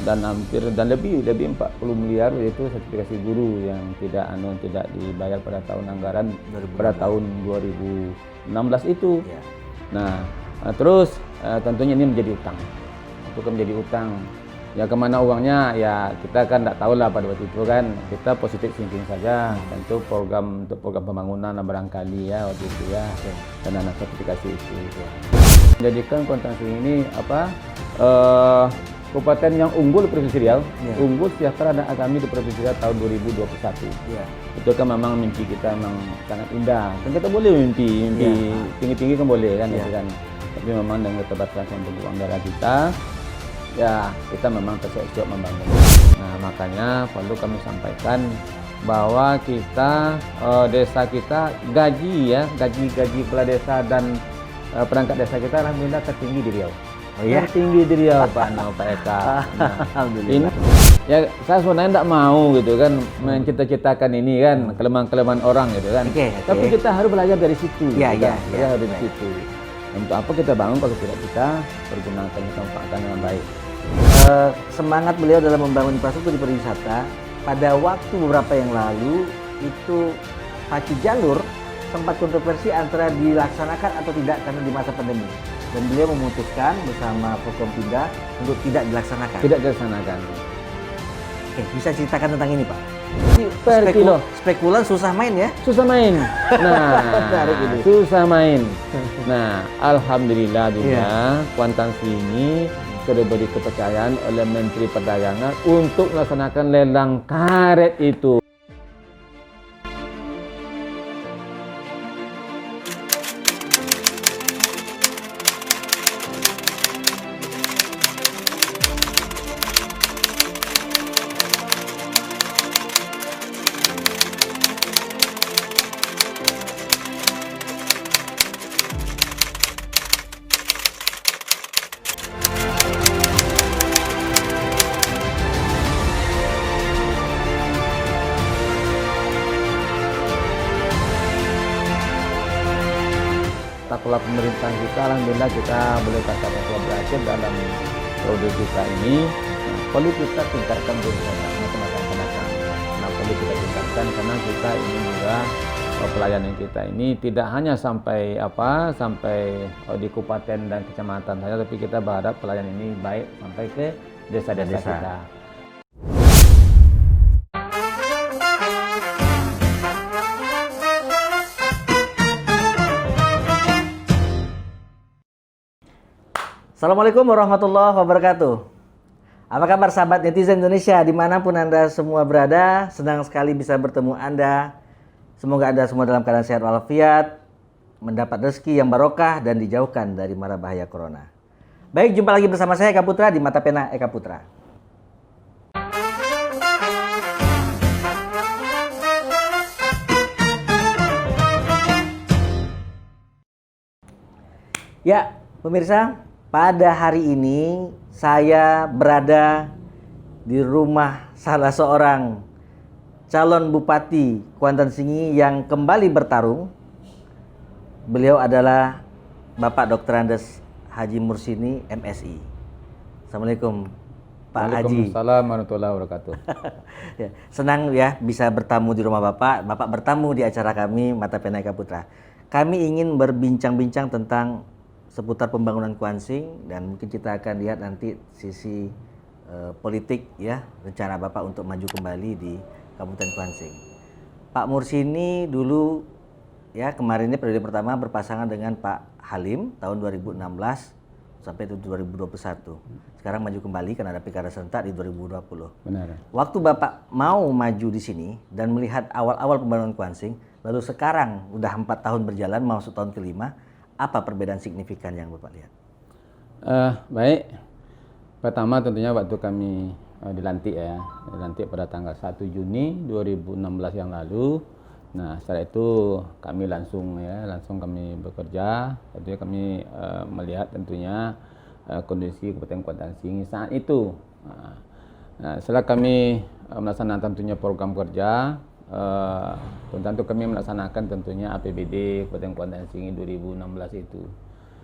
dan hampir dan lebih 40 miliar itu sertifikasi guru yang tidak dibayar pada tahun anggaran 2016. pada tahun 2016 itu. Ya. Nah, terus tentunya ini menjadi utang. Itu kan menjadi utang. Ya kemana uangnya ya kita kan tidak tahu lah pada waktu itu kan, kita positif thinking saja. Tentu untuk program pembangunan barangkali ya waktu itu ya, dan dana sertifikasi itu. Menjadikan Kuantan Sengingi ini kabupaten yang unggul di Provinsi Riau, unggul sejahtera dan agami di Provinsi Riau tahun 2021. Ya. Itu kan memang mimpi kita memang sangat indah. Kan kita boleh mimpi tinggi-tinggi kan boleh kan, gitu kan. Tapi memang dengan keterbatasan untuk uang darah kita, ya kita memang terseok membangun. Nah makanya perlu kami sampaikan bahwa kita desa kita gaji kepala desa dan perangkat desa kita alhamdulillah tertinggi di Riau. Oh ya? Tertinggi di Riau Pak Eka. Nah, Alhamdulillah. ya saya sebenarnya tidak mau gitu kan mencita-citakan ini kan kelemahan-kelemahan orang gitu kan. Tapi kita harus belajar dari situ. Belajar dari situ. Untuk apa kita bangun kalau tidak kita pergunakan, kita manfaatkan dengan baik. Semangat beliau dalam membangun infrastruktur di pariwisata pada waktu beberapa yang lalu itu pacu jalur sempat kontroversi antara dilaksanakan atau tidak karena di masa pandemi, dan beliau memutuskan bersama Forkompinda untuk tidak dilaksanakan. Tidak dilaksanakan. Oke, bisa ceritakan tentang ini Pak? Per kilo. Spekulan susah main ya? Susah main. Nah, susah main. Nah, alhamdulillah juga Kuantan Sengingi sudah diberi kepercayaan oleh Menteri Perdagangan untuk melaksanakan lelang karet itu. Pola pemerintahan kita, alhamdulillah kita boleh katakan telah berhasil dalam produk kita ini. Nah, perlu kita tingkatkan macam-macam. Nah, perlu kita tingkatkan karena kita ini juga pelayanan kita ini tidak hanya sampai di kabupaten dan kecamatan saja, tapi kita berharap pelayanan ini baik sampai ke desa-desa kita. Assalamualaikum warahmatullahi wabarakatuh. Apa kabar sahabat netizen Indonesia dimanapun Anda semua berada? Senang sekali bisa bertemu Anda. Semoga Anda semua dalam keadaan sehat walafiat, mendapat rezeki yang barokah dan dijauhkan dari mara bahaya corona. Baik, jumpa lagi bersama saya Eka Putra di Mata Pena Eka Putra. Ya, pemirsa, pada hari ini saya berada di rumah salah seorang calon Bupati Kuantan Sengingi yang kembali bertarung. Beliau adalah Bapak Dr. Andes Haji Mursini, MSI. Assalamualaikum Pak Haji. Waalaikumsalam warahmatullahi wabarakatuh. Ya, senang ya bisa bertamu di rumah Bapak. Bapak bertamu di acara kami Mata Pena Eka Putra. Kami ingin berbincang-bincang tentang seputar pembangunan Kuansing, dan mungkin kita akan lihat nanti sisi politik ya, rencana Bapak untuk maju kembali di Kabupaten Kuansing. Pak Mursini dulu ya kemarinnya periode pertama berpasangan dengan Pak Halim tahun 2016 sampai 2021. Sekarang maju kembali karena ada pilkada serentak di 2020. Benar. Waktu Bapak mau maju di sini dan melihat awal-awal pembangunan Kuansing, lalu sekarang udah 4 tahun berjalan masuk tahun kelima, apa perbedaan signifikan yang Bapak lihat? Baik, pertama tentunya waktu kami dilantik pada tanggal 1 Juni 2016 yang lalu. Nah setelah itu kami langsung kami bekerja. Tentunya kami melihat tentunya kondisi Kabupaten Kuantan Sengingi saat itu. Nah, setelah kami melaksanakan tentunya program kerja, tentu kami melaksanakan tentunya APBD Kabupaten Kuantan Sengingi 2016 itu.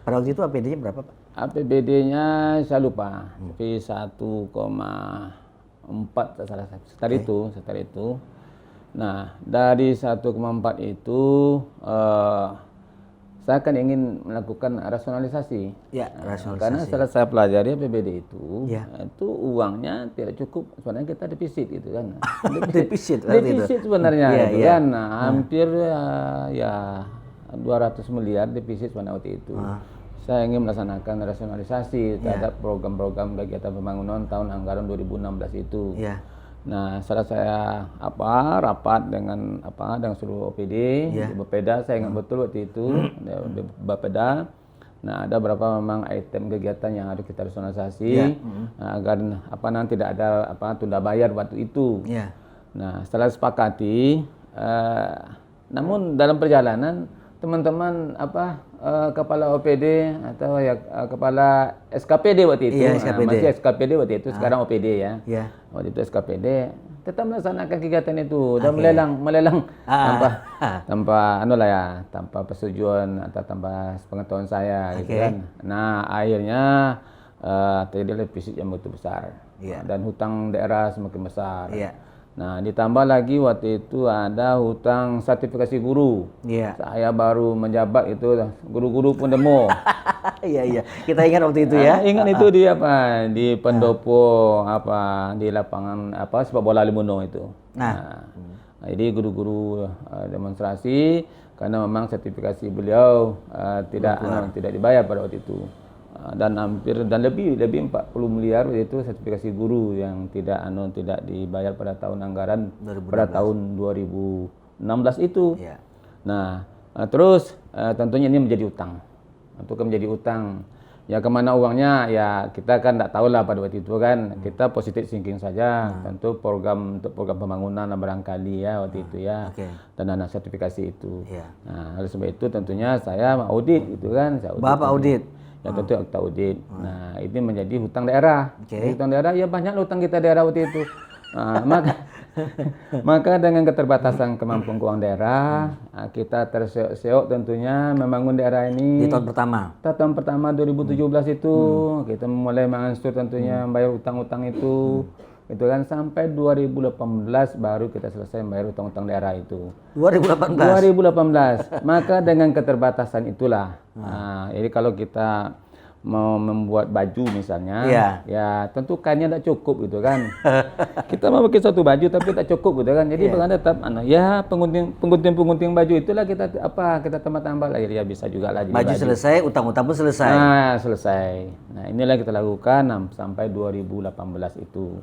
Pada waktu itu APD-nya berapa, Pak? APBD-nya saya lupa, tapi 1,4 sekitar itu. Nah, dari 1,4 itu saya kan ingin melakukan rasionalisasi. Ya, rasionalisasi. Karena setelah saya pelajari APBD itu, Ya. itu uangnya tidak cukup. Sebenarnya kita defisit gitu kan. Defisit berarti itu. Defisit sebenarnya Iya, itu iya. kan. Nah, hampir ya 200 miliar defisit sebenarnya waktu itu. Saya ingin melaksanakan rasionalisasi terhadap program-program kegiatan pembangunan tahun anggaran 2016 itu. Iya. Nah, setelah saya rapat dengan seluruh OPD di Bapeda, saya ingat betul waktu itu di Bapeda. Nah, ada beberapa memang item kegiatan yang harus kita rasionalisasi agar nanti tidak ada tunda bayar waktu itu. Iya. Nah, setelah sepakati, namun dalam perjalanan teman-teman kepala OPD atau kepala SKPD waktu itu, Iya, SKPD. masih SKPD waktu itu, sekarang OPD ya. Iya. Waktu itu SKPD tetap melaksanakan kegiatan itu dan melelang tanpa persetujuan atau tanpa pengetahuan saya gitu kan. Nah, akhirnya terjadi defisit yang begitu besar dan hutang daerah semakin besar. Nah, ditambah lagi waktu itu ada hutang sertifikasi guru. Saya baru menjabat itu, guru-guru pun demo. Iya. Kita ingat waktu itu ya. Ingat itu di pendopo di lapangan sepak bola Limuno itu. Nah, jadi guru-guru demonstrasi karena memang sertifikasi beliau tidak dibayar pada waktu itu. Dan lebih 40 miliar itu sertifikasi guru yang tidak dibayar pada tahun anggaran 2016. Pada tahun 2016 itu. Nah, terus tentunya ini menjadi utang. Untuk menjadi utang, ya kemana uangnya ya kita kan tidak tahu lah pada waktu itu kan. Kita positif thinking saja. Tentu untuk program pembangunan barangkali ya waktu itu ya. Dan dana sertifikasi itu. Nah, oleh sebab itu tentunya saya audit gitu kan. Bapak audit? Ya tentu akta audit. Nah, ini menjadi hutang daerah. Hutang daerah ya banyak hutang kita daerah waktu itu. Maka dengan keterbatasan kemampuan keuangan daerah, kita terseok tentunya membangun daerah ini. Di tahun pertama? Tahun pertama 2017 itu kita mulai mengangsur tentunya membayar utang-utang itu. Itu kan sampai 2018 baru kita selesai membayar utang-utang daerah itu. 2018. Maka dengan keterbatasan itulah. Jadi kalau kita mau membuat baju misalnya, ya tentu kainnya tidak cukup gitu kan. Kita mau bikin satu baju tapi tak cukup gitu kan. Jadi tetap pengunting baju itulah kita tambah lagi ya bisa juga lah. Baju selesai, utang-utang pun selesai. Nah, selesai. Nah, inilah kita lakukan sampai 2018 itu.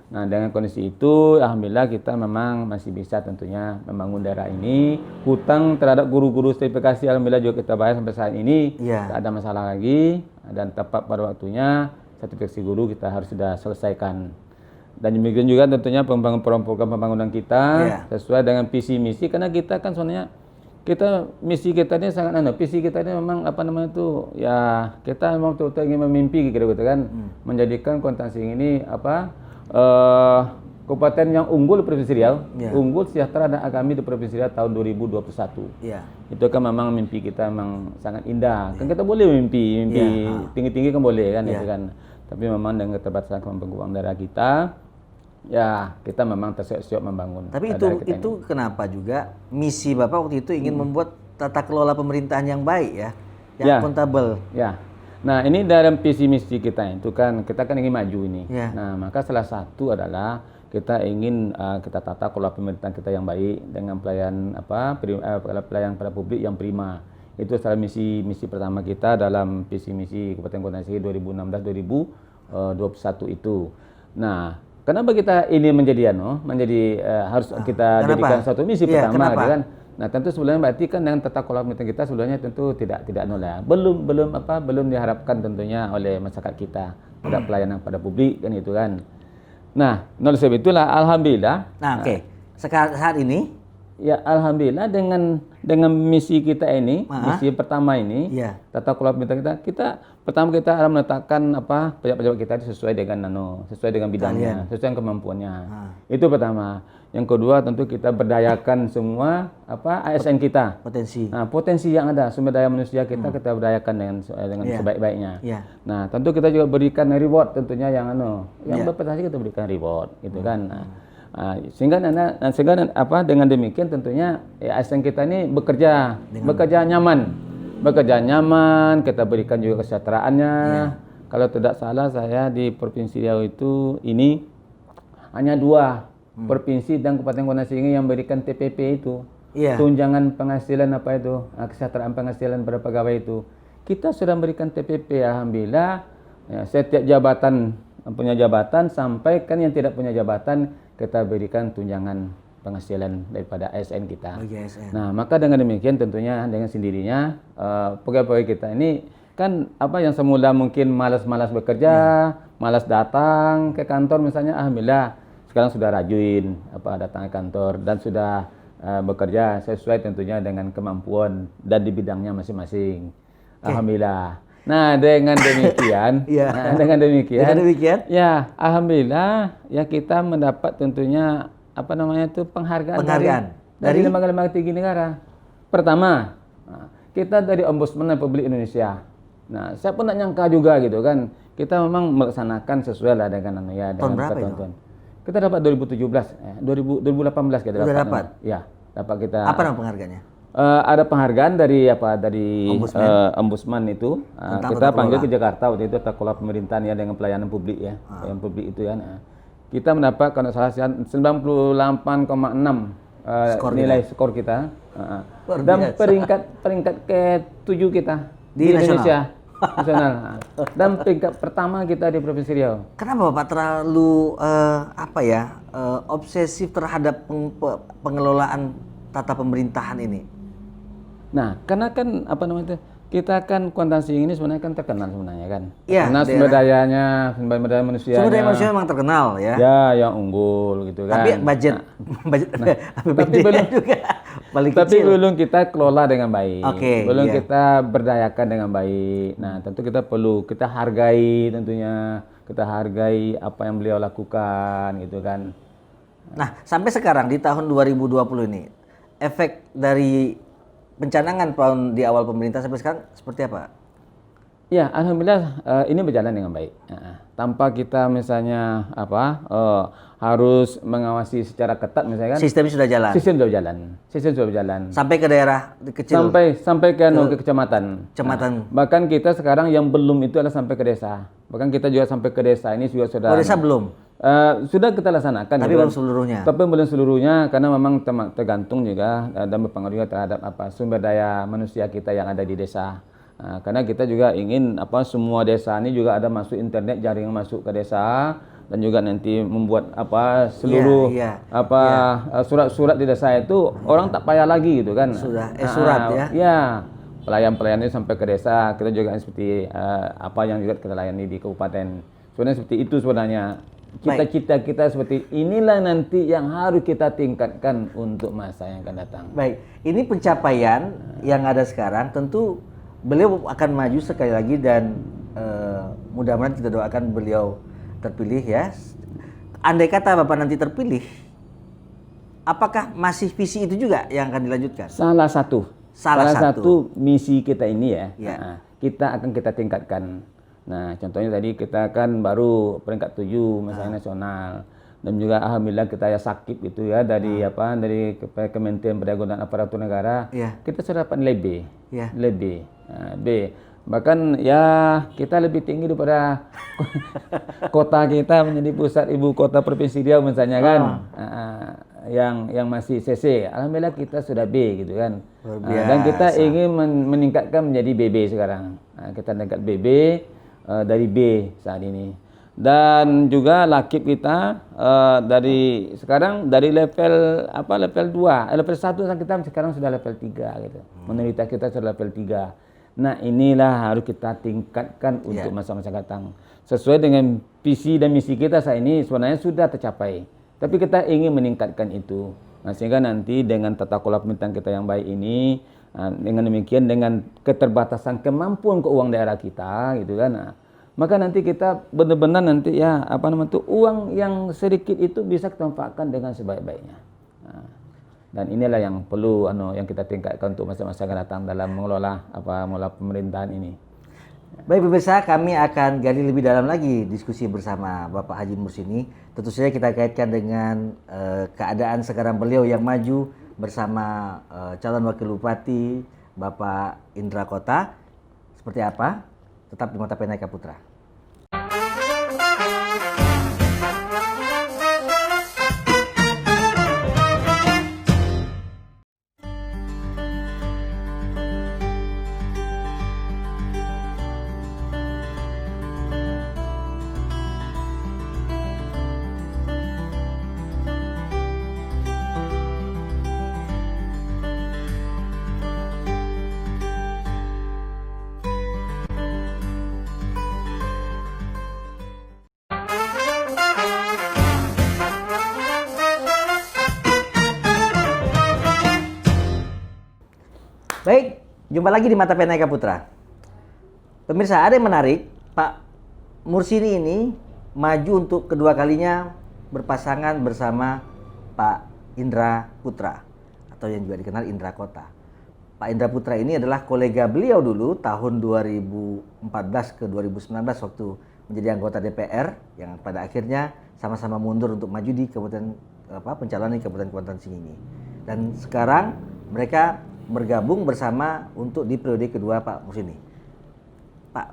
Nah, dengan kondisi itu, alhamdulillah kita memang masih bisa tentunya membangun daerah ini. Hutang terhadap guru-guru sertifikasi alhamdulillah juga kita bayar sampai saat ini. Tidak ada masalah lagi. Dan tepat pada waktunya sertifikasi guru kita harus sudah selesaikan. Dan demikian juga tentunya program pembangunan kita sesuai dengan visi misi, karena kita kan sebenarnya misi kita ini sangat visi kita ini memang ya kita memang betul-betul ingin memimpi gitu kan, menjadikan Kota Sing ini kabupaten yang unggul di Provinsi Riau, unggul sejahtera dan agami di Provinsi Riau tahun 2021. Itu kan memang mimpi kita memang sangat indah. Kan kita boleh mimpi tinggi-tinggi kan boleh kan itu kan. Tapi memang dengan keterbatasan kemampuan keuangan daerah kita, ya kita memang terseok-seok membangun. Tapi itu kenapa juga misi Bapak waktu itu ingin membuat tata kelola pemerintahan yang baik ya, yang akuntabel. Nah, ini dalam visi misi kita itu kan kita ingin maju ini. Nah, maka salah satu adalah kita ingin kita tata kelola pemerintahan kita yang baik dengan pelayanan pada publik yang prima. Itu salah misi pertama kita dalam visi misi Kabupaten Kota Sing 2016-2021 itu. Nah, kenapa kita ini menjadi harus kita jadikan satu misi pertama kan? Nah, tentu sebenarnya berarti kan dengan tata kelola pemerintahan kita sebenarnya tentu tidak belum diharapkan tentunya oleh masyarakat kita pada pelayanan pada publik kan itu kan. Nah, oleh sebab itulah alhamdulillah. Nah, saat ini Ya alhamdulillah dengan misi kita ini, misi pertama ini, Iya. tata kelola pemerintahan kita pertama kita akan meletakkan pejabat-pejabat kita sesuai dengan sesuai dengan bidangnya, sesuai dengan kemampuannya. Itu pertama. Yang kedua tentu kita berdayakan semua ASN kita. Potensi. Nah, potensi yang ada, sumber daya manusia kita berdayakan dengan sebaik-baiknya. Nah, tentu kita juga berikan reward tentunya yang berprestasi kita berikan reward gitu kan. Sehingga dengan demikian tentunya ASN kita ini bekerja nyaman, kita berikan juga kesejahteraannya. Kalau tidak salah saya di Provinsi Riau itu ini hanya 2 provinsi dan Kabupaten Kota Singi yang berikan TPP itu. Tunjangan penghasilan kesejahteraan penghasilan pada pegawai itu. Kita sudah memberikan TPP alhamdulillah. Ya, setiap jabatan punya jabatan sampai kan yang tidak punya jabatan kita berikan tunjangan penghasilan daripada ASN kita. Nah, maka dengan demikian tentunya dengan sendirinya pegawai kita ini kan yang semula mungkin malas-malas bekerja, malas datang ke kantor misalnya, alhamdulillah sekarang sudah rajin datang ke kantor dan sudah bekerja sesuai tentunya dengan kemampuan dan di bidangnya masing-masing. Alhamdulillah. Nah, dengan demikian, ya alhamdulillah ya kita mendapat tentunya penghargaan dari lembaga-lembaga tinggi negara. Pertama, kita dari Ombudsman Republik Indonesia. Nah, saya pun tak nyangka juga gitu kan. Kita memang melaksanakan sesuai lah dengan tahun berapa ketentuan. Kita dapat 2018 kita dapat. Ya, dapat kita. Apa nama penghargaannya? Ada penghargaan dari Ombudsman itu. Kita panggil ke Jakarta waktu itu tata kelola pemerintahan ya dengan pelayanan publik ya. Pelayanan publik itu ya. Kita mendapat kalau salah 98,6 nilai skor kita. Dan peringkat ke-7 kita di Indonesia. Nasional. Dan peringkat pertama kita di Provinsi Riau. Kenapa Bapak terlalu obsesif terhadap pengelolaan tata pemerintahan ini? Nah, karena kan kita kan Kuantan Singi ini sebenarnya kan terkenal sebenarnya kan. Iya. Karena sumber daya manusianya. Sumber daya manusia memang terkenal ya. Ya, yang unggul gitu kan. Tapi budget tapi belum kita kelola dengan baik. Belum kita berdayakan dengan baik. Nah, tentu kita perlu kita hargai tentunya. Kita hargai apa yang beliau lakukan gitu kan. Nah, sampai sekarang di tahun 2020 ini efek dari pencanangan tahun di awal pemerintah sampai sekarang seperti apa? Ya, alhamdulillah ini berjalan dengan baik. Tanpa kita misalnya harus mengawasi secara ketat misalnya kan. Sistem sudah jalan. Sistem sudah berjalan. Sampai ke daerah kecil. Sampai ke kecamatan. Bahkan kita sekarang yang belum itu adalah sampai ke desa. Bahkan kita juga sampai ke desa ini juga sudah. Oh, desa belum? Sudah kita laksanakan. Tapi belum seluruhnya. Tapi belum seluruhnya karena memang tergantung juga dan berpengaruh juga terhadap sumber daya manusia kita yang ada di desa. Karena kita juga ingin semua desa ini juga ada masuk internet, jaringan masuk ke desa dan juga nanti membuat seluruh surat-surat di desa itu orang tak payah lagi gitu kan. Surat ya. Ya. Pelayan-pelayan ini sampai ke desa, kita juga seperti apa yang juga kita layani di kabupaten. Sebenarnya seperti itu sebenarnya. Cita-cita kita seperti inilah nanti yang harus kita tingkatkan untuk masa yang akan datang. Baik, ini pencapaian yang ada sekarang tentu beliau akan maju sekali lagi dan mudah-mudahan kita doakan beliau terpilih ya. Andai kata Bapak nanti terpilih, apakah masih visi itu juga yang akan dilanjutkan? Salah satu misi kita ini ya. Kita tingkatkan. Nah, contohnya tadi kita kan baru peringkat 7 misalnya nasional dan juga alhamdulillah kita sakit gitu ya dari Kementerian Perdagangan dan Aparatur Negara. Kita sudah dapat nilai B. Nilai B. B. Bahkan ya kita lebih tinggi daripada kota kita menjadi pusat ibu kota Provinsi Riau misalnya kan. Yang masih CC. Alhamdulillah kita sudah B gitu kan. Dan kita ingin meningkatkan menjadi BB sekarang. Kita tingkat BB dari B saat ini. Dan juga lakip kita dari sekarang dari level level 2, level 1 kita sekarang sudah level 3 gitu. Minoritas kita sudah level 3. Nah, inilah harus kita tingkatkan untuk masa-masa datang. Sesuai dengan visi dan misi kita saat ini sebenarnya sudah tercapai. Tapi kita ingin meningkatkan itu. Nah, sehingga nanti dengan tata kelola pemerintahan kita yang baik ini, dengan demikian dengan keterbatasan kemampuan keuangan daerah kita, gitu kan. Nah, maka nanti kita benar-benar nanti ya uang yang sedikit itu bisa kita manfaatkan dengan sebaik-baiknya. Nah, dan inilah yang perlu yang kita tingkatkan untuk masa-masa akan datang dalam mengelola pemerintahan ini. Baik pemirsa, kami akan gali lebih dalam lagi diskusi bersama Bapak Haji Mursini. Tentu saja kita kaitkan dengan keadaan sekarang beliau yang maju bersama calon wakil bupati Bapak Indra Kota. Seperti apa? Tetap di Mata Penaika Putra. Baik, jumpa lagi di Mata Penaika Putra. Pemirsa, ada yang menarik, Pak Mursini ini maju untuk kedua kalinya berpasangan bersama Pak Indra Putra atau yang juga dikenal Indra Kota. Pak Indra Putra ini adalah kolega beliau dulu tahun 2014 ke 2019 waktu menjadi anggota DPR yang pada akhirnya sama-sama mundur untuk maju di pencalonan di Kabupaten Kuantan Sengingi. Dan sekarang mereka bergabung bersama untuk di periode kedua Pak Mursini. Pak,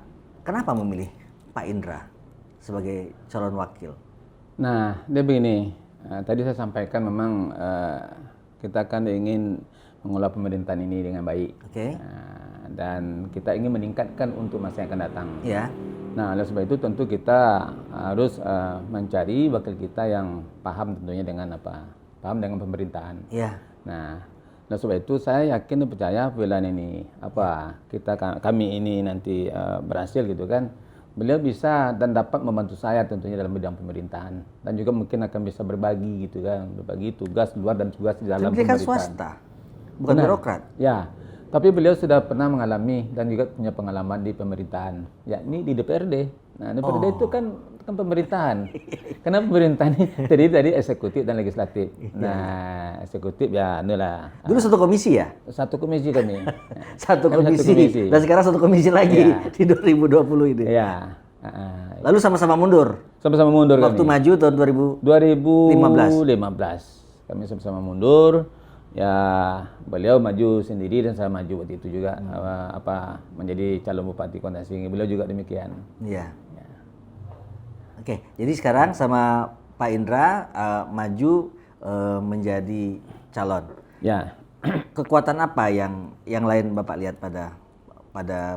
kenapa memilih Pak Indra sebagai calon wakil? Nah, dia begini. Tadi saya sampaikan memang kita kan ingin mengelola pemerintahan ini dengan baik. Oke. Dan kita ingin meningkatkan untuk masa yang akan datang. Ya. Nah, oleh sebab itu tentu kita harus mencari wakil kita yang paham tentunya dengan paham dengan pemerintahan. Ya. Nah, oleh sebab itu saya yakin dan percaya apabila ini kami ini nanti berhasil gitu kan, beliau bisa dan dapat membantu saya tentunya dalam bidang pemerintahan dan juga mungkin akan bisa berbagi gitu kan, berbagi tugas luar dan tugas di dalam pemerintahan. pemerintahan. Swasta, bukan birokrat. Ya, tapi beliau sudah pernah mengalami dan juga punya pengalaman di pemerintahan, yakni di DPRD. Nah, DPRD itu kan pemerintahan. Karena pemerintahan ini tadi eksekutif dan legislatif. Nah, eksekutif ya inilah. Dulu satu komisi ya? Satu komisi kami. Satu komisi. Dan sekarang satu komisi lagi di 2020 ini. Iya. Lalu sama-sama mundur. Sama-sama mundur waktu kami. Maju tahun 2015. Kami sama-sama mundur. Ya, beliau maju sendiri dan saya maju waktu itu juga menjadi calon bupati Kuantan Sengingi. Beliau juga demikian. Iya. Ya. Oke, jadi sekarang sama Pak Indra maju menjadi calon. Ya. Kekuatan apa yang lain Bapak lihat pada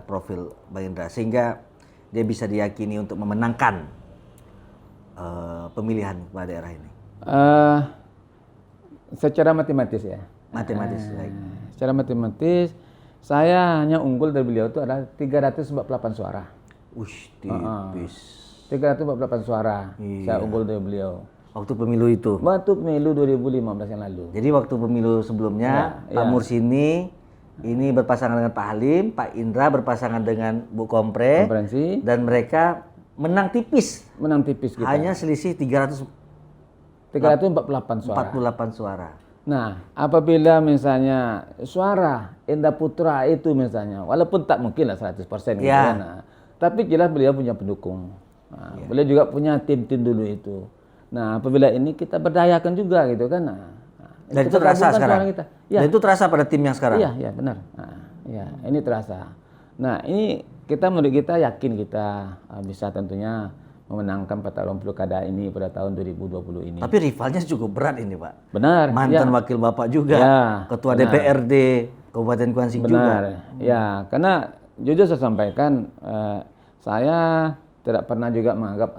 profil Bang Indra sehingga dia bisa diyakini untuk memenangkan pemilihan kepala daerah ini? Secara matematis ya. Matematis, baik. Secara matematis, saya hanya unggul dari beliau itu adalah 348 suara. Ush, tipis. 348 suara. Iya. Saya unggul dari beliau. Waktu pemilu itu? Waktu pemilu 2015 yang lalu. Jadi waktu pemilu sebelumnya, Pak Mursini ini berpasangan dengan Pak Halim, Pak Indra berpasangan dengan Bu Kompre. Konferensi. Dan mereka menang tipis. Menang tipis kita. Hanya selisih 348 suara. 48 suara. Nah, apabila misalnya suara Indra Putra itu misalnya, walaupun tak mungkin lah 100% gitu Ya. kan. Tapi jelas beliau punya pendukung. Nah, beliau juga punya tim-tim dulu itu. Nah, apabila ini kita berdayakan juga gitu kan. Nah, dan itu terasa sekarang. Kita. Ya. Dan itu terasa pada tim yang sekarang. Iya, iya benar. Nah, ya, ini terasa. Nah, ini menurut kita yakin kita bisa tentunya memenangkan pertarungan pilkada ini pada tahun 2020 ini. Tapi rivalnya cukup berat ini, Pak. Benar. Mantan wakil Bapak juga, ketua DPRD Kabupaten Kuantan Sengingi juga. Benar. Ya, karena jujur saya sampaikan, saya tidak pernah juga menganggap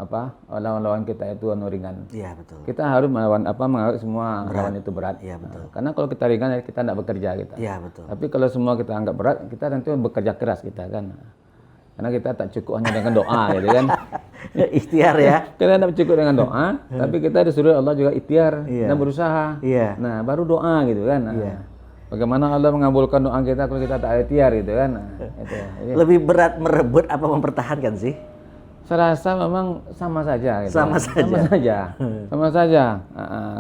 lawan-lawan kita itu ringan. Iya, betul. Kita harus menganggap semua lawan itu berat. Iya, betul. Karena kalau kita ringan kita tidak bekerja kita. Iya, betul. Tapi kalau semua kita anggap berat, kita nanti bekerja keras kita kan. Karena kita tak cukup hanya dengan doa gitu kan. Ikhtiar ya. Kita tidak cukup dengan doa, tapi kita disuruh Allah juga ikhtiar Iya. dan berusaha. Iya. Nah, baru doa gitu kan. Nah, Iya. bagaimana Allah mengabulkan doa kita kalau kita tak ikhtiar gitu kan. Nah, itu. Jadi, Lebih berat merebut apa mempertahankan sih? saya rasa memang sama saja gitu. Sama saja. Sama saja. Sama saja.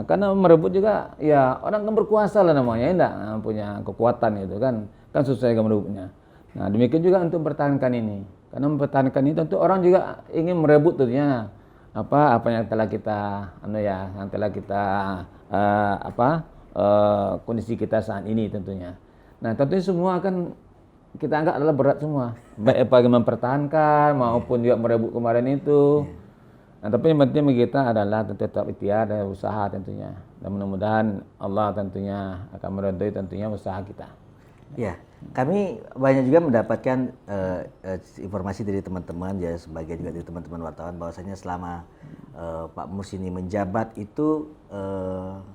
Karena merebut juga ya orang kan berkuasa lah namanya, enggak punya kekuatan gitu kan. Kan susah juga merebutnya. Nah, demikian juga untuk mempertahankan ini. Karena mempertahankan ini tentu orang juga ingin merebut tentunya apa yang telah kita yang telah kita kondisi kita saat ini tentunya. Nah, tentunya semua kan kita anggap adalah berat semua. Baik bagi mempertahankan maupun juga merebut kemarin itu. Nah, tapi yang penting bagi kita adalah tentu tetap ikhtiar dan usaha tentunya. Dan mudah-mudahan Allah tentunya akan meridhoi tentunya usaha kita. Ya, kami banyak juga mendapatkan informasi dari teman-teman ya, sebagian juga dari teman-teman wartawan bahwasanya selama Pak Mus ini menjabat itu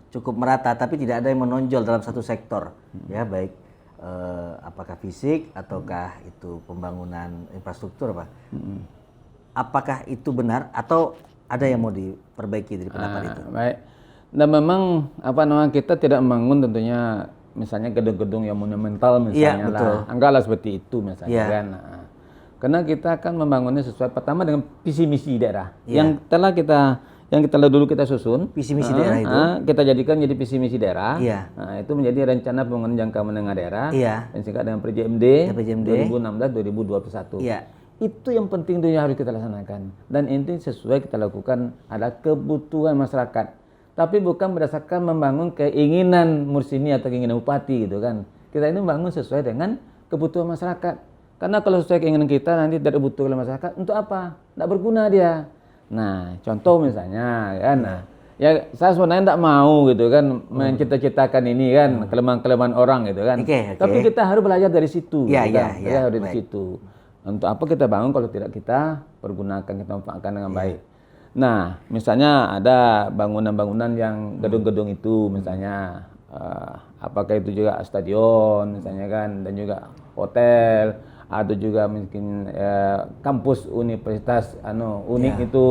cukup merata, tapi tidak ada yang menonjol dalam satu sektor, ya baik apakah fisik ataukah itu pembangunan infrastruktur, Pak. Apakah itu benar atau ada yang mau diperbaiki dari pendapat itu? Baik. Dan memang kita tidak membangun tentunya misalnya gedung-gedung yang monumental misalnya betul. Anggaplah seperti itu misalnya kan. Karena kita akan membangunnya sesuai pertama dengan visi misi daerah yang telah dulu kita susun. Visi misi daerah itu kita jadikan jadi visi misi daerah. Iya. Nah, itu menjadi rencana pembangunan jangka menengah daerah. Iya. Dan singkat dengan PJMD, PJMD 2016-2021. Iya. Itu yang penting tuh yang harus kita laksanakan. Dan ini sesuai kita lakukan adalah kebutuhan masyarakat. Tapi bukan berdasarkan membangun keinginan Mursini atau keinginan bupati gitu kan. Kita ini membangun sesuai dengan kebutuhan masyarakat. Karena kalau sesuai keinginan kita nanti tidak dibutuhkan oleh masyarakat, untuk apa? Tidak berguna dia. Nah, contoh misalnya kan. Nah, ya saya sebenarnya tidak mau gitu kan mencita-citakan ini kan kelemahan-kelemahan orang gitu kan. Tapi kita harus belajar dari situ. Gitu kan. Belajar dari situ. Untuk apa kita bangun kalau tidak kita pergunakan, kita manfaatkan dengan baik. Nah, misalnya ada bangunan-bangunan yang gedung-gedung itu misalnya apakah itu juga stadion misalnya kan, dan juga hotel atau juga mungkin kampus universitas unik itu.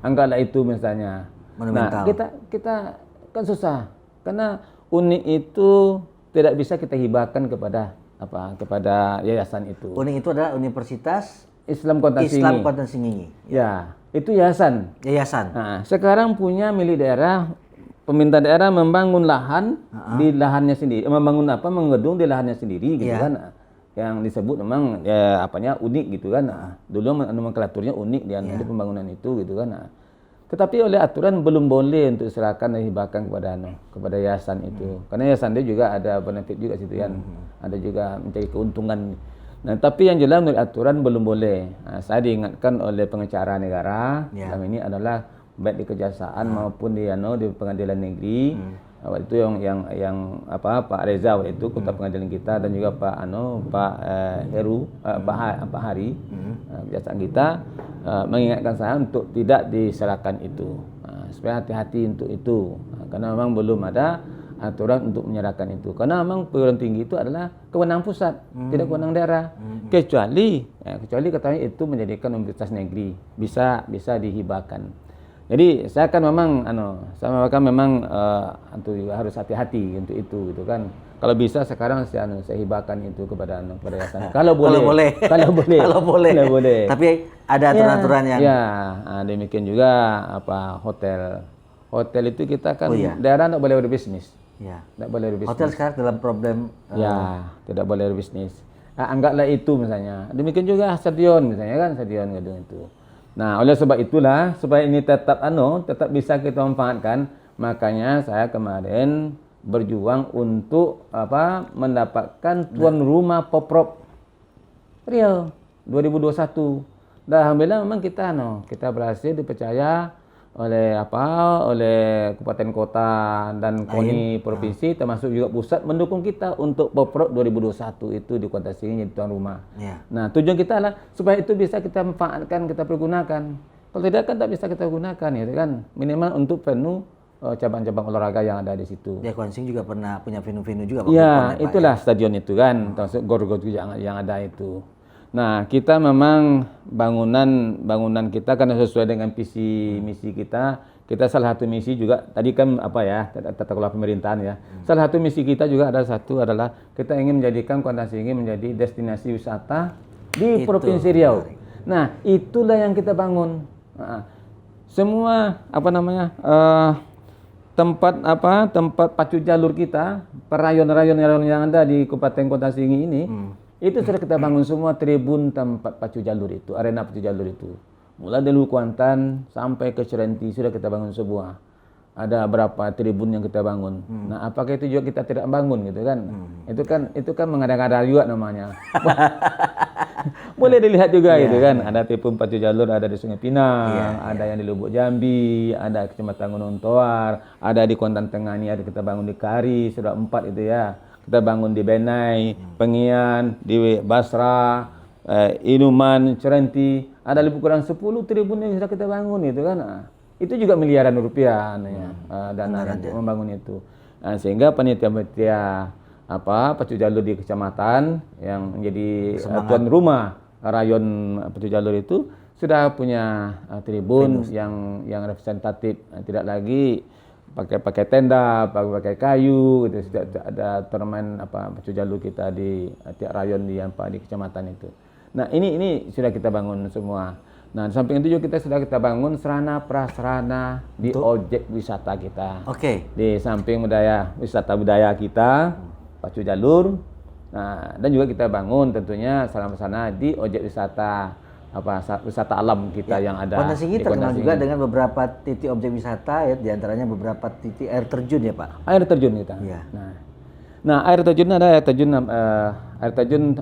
Anggaplah itu misalnya. Monumental. Nah, kita kan susah karena unik itu tidak bisa kita hibahkan kepada yayasan itu. Unik itu adalah Universitas Islam Kota Singgi. Ya, itu yayasan. Nah, sekarang punya milik daerah, pemerintah daerah membangun lahan di lahannya sendiri, mengedung di lahannya sendiri gitu kan. Yang disebut memang unik gitu kan. Nah, dulu nomenklaturnya unik di pembangunan itu gitu kan. Nah, tetapi oleh aturan belum boleh untuk serahkan dan hibahkan kepada yayasan itu. Karena yayasan dia juga ada benefit juga situ kan. Ada juga mencari keuntungan. Nah, tapi yang jelas menurut aturan belum boleh. Nah, saya diingatkan oleh pengacara negara, dalam ini adalah baik di kejaksaan maupun di pengadilan negeri. Waktu itu Pak Reza waktu itu ketua pengadilan kita, dan juga Pak Heru, Pak Hari, kejaksaan kita mengingatkan saya untuk tidak diserahkan itu. Supaya hati-hati untuk itu. Karena memang belum ada aturan untuk menyerahkan itu. Karena memang perguruan tinggi itu adalah kewenangan pusat, tidak kewenangan daerah. Kecuali katanya itu menjadikan universitas negeri, bisa dihibahkan. Jadi saya kan memang harus hati-hati untuk itu gitu kan. Kalau bisa sekarang saya hibahkan itu kepada yayasan. Kalau boleh. Tapi ada aturan-aturan yang demikian juga hotel itu kita kan daerah tidak boleh berbisnis. Tidak boleh berbisnis. Hotel sekarang dalam problem tidak boleh berbisnis. Anggaplah itu misalnya. Demikian juga stadion misalnya kan, stadion gedung itu. Nah, oleh sebab itulah supaya ini tetap bisa kita manfaatkan, makanya saya kemarin berjuang untuk mendapatkan tuan rumah Poprov Riau 2021. Dan alhamdulillah memang kita berhasil dipercaya oleh kabupaten kota dan KONI provinsi termasuk juga pusat mendukung kita untuk Poprov 2021 itu di Kota Singgi jadi tuan rumah. Nah, tujuan kita adalah supaya itu bisa kita manfaatkan, kita pergunakan. Kalau tidak kan tak bisa kita gunakan gitu kan. Minimal untuk penuh cabang-cabang olahraga yang ada di situ. Ya, Kuansing juga pernah punya venue-venue juga. Ya, itulah stadion itu kan, termasuk gor-gor yang ada itu. Nah, kita memang bangunan kita karena sesuai dengan visi misi kita. Kita salah satu misi juga tadi kan apa ya, tata kelola pemerintahan ya. Salah satu misi kita juga adalah kita ingin menjadikan Kuantan Singi menjadi destinasi wisata di Provinsi Riau. Nah, itulah yang kita bangun. Nah, semua tempat pacu jalur kita, rayon-rayon yang ada di Kabupaten Kuantan Singi ini, itu sudah kita bangun semua tribun tempat pacu jalur itu, arena pacu jalur itu. Mulai dari Kuantan sampai ke Serenti sudah kita bangun semua. Ada berapa tribun yang kita bangun. Nah, apakah itu juga kita tidak bangun gitu kan? Itu kan mengada-ngada juga namanya. Boleh dilihat juga gitu kan. Ada tribun pacu jalur ada di Sungai Pinang, ada yang di Lubuk Jambi, ada Kecamatan Gunung Toar, ada di Kuantan Tengah ini ada kita bangun di Kari, sudah 4 itu ya. Kita bangun di Benai, Pengian, di Basra, Inuman, Serenti, ada lebih kurang 10 tribun yang sudah kita bangun itu kan. Itu juga miliaran rupiah dana untuk membangun itu. Nah, sehingga panitia pacu jalur di kecamatan yang menjadi tuan rumah rayon pacu jalur itu sudah punya tribun yang representatif. Tidak lagi pakai tenda, pakai kayu gitu. Sudah ada turnamen pacu jalur kita di tiap rayon di kecamatan itu. Nah, ini sudah kita bangun semua. Nah, di samping itu juga kita bangun sarana prasarana di objek wisata kita. Di samping wisata budaya kita, pacu jalur. Nah, dan juga kita bangun tentunya sarana prasarana di objek wisata wisata alam kita yang ada. Kuantan Singi terkenal juga dengan beberapa titik objek wisata ya, diantaranya beberapa titik air terjun ya Pak. Air terjun kita. Nah, air terjun ada air terjun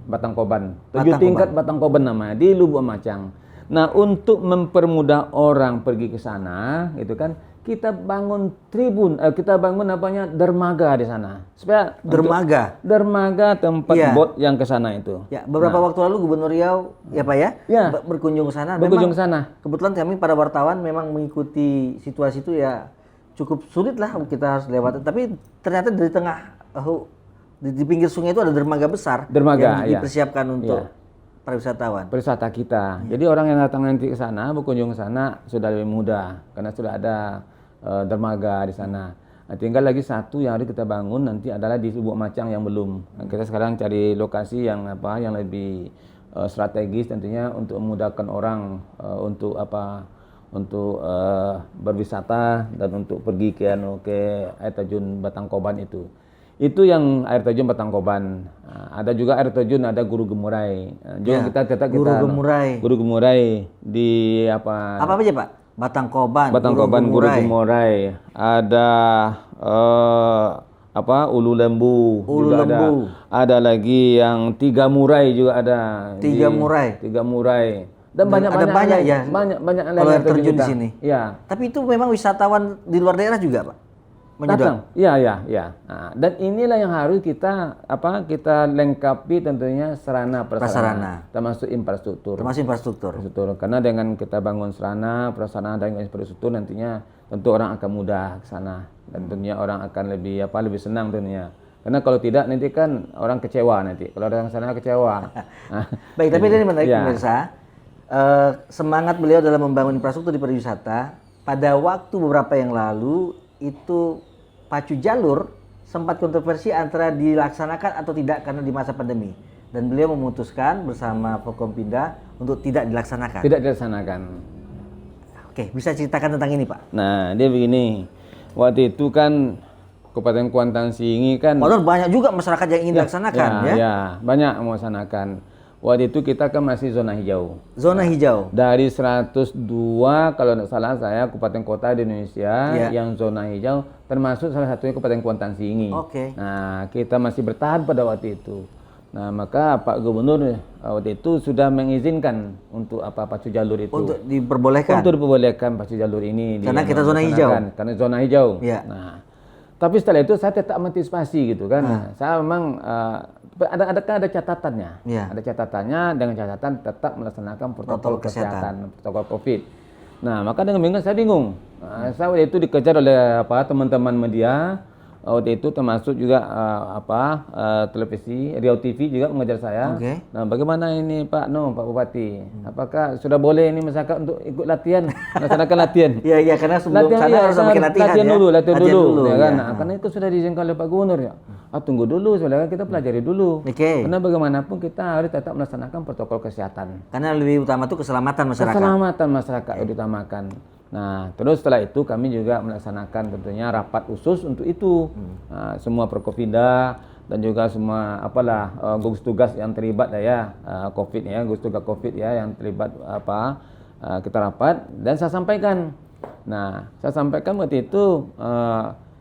Batang Koban. 7 tingkat Batang Koban namanya di Lubuk Macang. Nah, untuk mempermudah orang pergi ke sana, gitu kan, kita bangun tribun, kita bangun dermaga di sana. Supaya dermaga tempat bot yang ke sana itu. Ya, beberapa waktu lalu Gubernur Riau ya Pak ya, berkunjung ke sana. Kebetulan kami para wartawan memang mengikuti situasi itu ya cukup sulit lah kita harus lewati. Tapi ternyata dari tengah di pinggir sungai itu ada dermaga besar yang dipersiapkan untuk para wisatawan. Perwisata kita. Jadi orang yang datang nanti ke sana, berkunjung ke sana sudah lebih mudah karena sudah ada dermaga di sana. Nah, tinggal lagi satu yang harus kita bangun nanti adalah di Lubuk Macang yang belum. Nah, kita sekarang cari lokasi yang lebih strategis tentunya untuk memudahkan orang untuk berwisata dan untuk pergi ke air terjun Batang Koban itu. Itu yang air terjun Batang Koban. Ada juga air terjun ada Guru Gemurai. Juga Guru Gemurai di Apa aja Pak? Batang Koban, Guru Gemurai. Ada Ulu Lembu. Ada lagi yang Tiga Murai juga ada. Tiga Murai. Dan banyak ya. Banyak air terjun di sini. Ya. Tapi itu memang wisatawan di luar daerah juga, Pak. Datang. Iya. Nah, dan inilah yang harus kita lengkapi tentunya sarana prasarana termasuk infrastruktur. Karena dengan kita bangun sarana prasarana dan infrastruktur nantinya tentu orang akan mudah ke sana dan tentunya orang akan lebih senang tentunya. Karena kalau tidak nanti kan orang kecewa nanti. Kalau orang sana kecewa. Baik, tapi ini menarik pemirsa. Semangat beliau dalam membangun infrastruktur di pariwisata pada waktu beberapa yang lalu itu pacu jalur sempat kontroversi antara dilaksanakan atau tidak karena di masa pandemi, dan beliau memutuskan bersama Forkompinda untuk tidak dilaksanakan. Oke, bisa ceritakan tentang ini Pak? Nah, dia begini, waktu itu kan Kabupaten Kuantan Singi kan banyak juga masyarakat yang ingin dilaksanakan ya, banyak melaksanakan. Waktu itu kita kan masih zona hijau. Dari 102 kalau tidak salah saya kabupaten kota di Indonesia yang zona hijau termasuk salah satunya Kabupaten Kuantan Singi. Nah, kita masih bertahan pada waktu itu. Nah, maka Pak Gubernur waktu itu sudah mengizinkan untuk pacu jalur itu. Untuk diperbolehkan pacu jalur ini. Karena kita zona hijau. Karena zona hijau. Nah, tapi setelah itu saya tetap mengantisipasi gitu kan. Saya memang ada catatannya. Ada catatannya dengan catatan tetap melaksanakan protokol kesehatan, protokol Covid. Nah, maka dengan bingung saya bingung. Saya waktu itu dikejar oleh teman-teman media waktu itu termasuk juga televisi, Riau TV juga mengajar saya. Oke. Nah, bagaimana ini Pak Pak Bupati? Apakah sudah boleh ini masyarakat untuk ikut latihan, melaksanakan latihan? Iya, karena sebelum Latihan, sana harus bikin latihan ya. latihan dulu, ya kan? ya. Nah, karena itu sudah diizinkan oleh Pak Gubernur ya. Tunggu dulu, sebenarnya kita pelajari dulu. Oke. Karena bagaimanapun kita harus tetap melaksanakan protokol kesehatan. Karena lebih utama itu keselamatan masyarakat. Keselamatan masyarakat diutamakan. Nah, terus setelah itu kami juga melaksanakan tentunya rapat khusus untuk itu. Nah, semua Prokopimda dan juga semua gugus tugas yang terlibat COVID ya, gugus tugas COVID ya yang terlibat kita rapat dan saya sampaikan. Nah, saya sampaikan waktu itu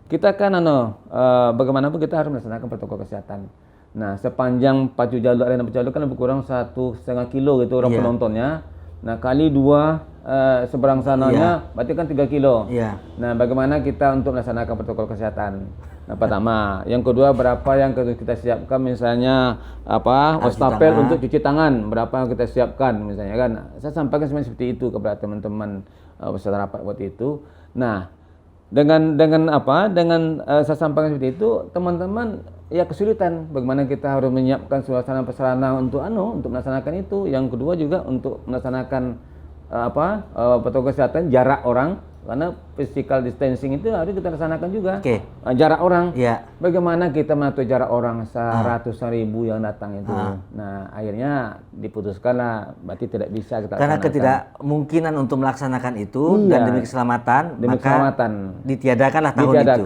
kita kan bagaimanapun kita harus melaksanakan protokol kesehatan. Nah, sepanjang pacu jalur arena pacu jalur kan lebih kurang 1,5 kilo gitu orang penontonnya. Nah, kali 2 seberang sananya berarti kan 3 kilo. Iya. Nah, bagaimana kita untuk melaksanakan protokol kesehatan? Nah, pertama, yang kedua berapa yang kita siapkan misalnya wastafel untuk cuci tangan, berapa yang kita siapkan misalnya kan. Saya sampaikan seperti itu kepada teman-teman peserta rapat waktu itu. Nah, dengan saya sampaikan seperti itu, teman-teman ya kesulitan bagaimana kita harus menyiapkan suasana untuk melaksanakan itu. Yang kedua juga untuk melaksanakan protokol kesehatan jarak orang, karena physical distancing itu harus kita laksanakan juga. Oke. Jarak orang. Iya. Bagaimana kita mengatur jarak orang seratusan ribu yang datang itu. Nah, akhirnya diputuskanlah berarti tidak bisa kita Karena laksanakan. ketidakmungkinan untuk melaksanakan itu dan demi keselamatan, maka ditiadakanlah tahun itu.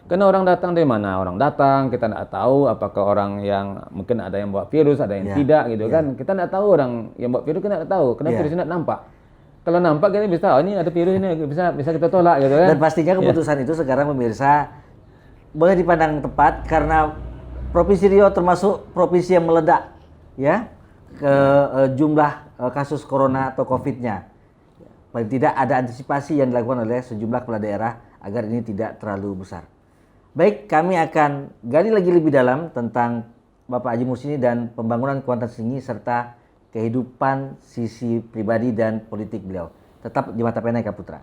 Karena orang datang dari mana? Orang datang, kita tidak tahu apakah orang yang mungkin ada yang bawa virus, ada yang tidak gitu kan. Kita tidak tahu orang yang bawa virus, kita tidak tahu. Karena virusnya tidak nampak. Kalau nampak kita bisa, ini ada virus ini bisa kita tolak gitu kan. Dan pastinya keputusan itu sekarang pemirsa boleh dipandang tepat karena Provinsi Riau termasuk provinsi yang meledak ya ke jumlah kasus corona atau COVID-nya. Paling tidak ada antisipasi yang dilakukan oleh sejumlah kepala daerah agar ini tidak terlalu besar. Baik, kami akan gali lagi lebih dalam tentang Bapak Haji Mursini dan pembangunan kuantitas tinggi serta kehidupan sisi pribadi dan politik beliau. Tetap di Mata Pena Eka Putra.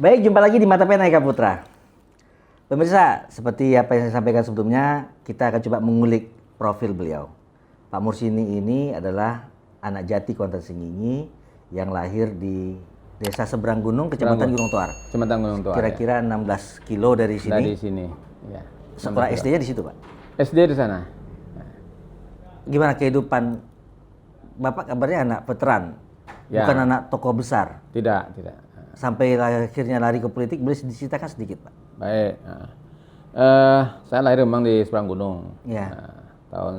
Baik, jumpa lagi di Mata Pena Eka Putra. Pemirsa, seperti apa yang saya sampaikan sebelumnya, kita akan coba mengulik profil beliau. Pak Mursini ini adalah anak jati Kuantan Singgingi yang lahir di Desa Seberang Gunung, Kecamatan Gunung Toar. Kecamatan Gunung Toar. Kira-kira 16 kilo dari sini. Dari sini, ya. Sekolah SD-nya di situ, Pak? SD di sana. Gimana kehidupan Bapak? Kabarnya anak veteran, bukan anak tokoh besar. Tidak. Sampai akhirnya lari ke politik, boleh diceritakan sedikit, Pak? Baik. Saya lahir memang di Seberang Gunung. Ya. Tahun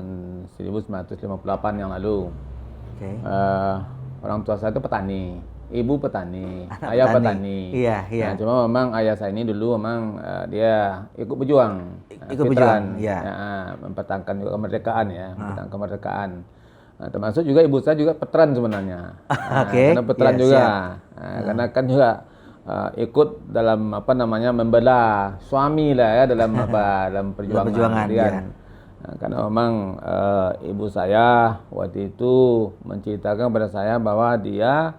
1958 yang lalu. Oke. Orang tua saya itu petani, ibu petani, Anak ayah petani. petani. Iya. Nah, cuma memang ayah saya ini dulu memang dia ikut berjuang. Ikut veteran. berjuang, iya. Mempertahankan juga kemerdekaan ya, mempertahankan kemerdekaan. Nah, termasuk juga ibu saya juga veteran sebenarnya. Oke. Karena veteran Iya, juga. Karena kan juga ikut dalam membela suami lah ya dalam perjuangan. Ya. Nah, karena memang ibu saya waktu itu menceritakan kepada saya bahwa dia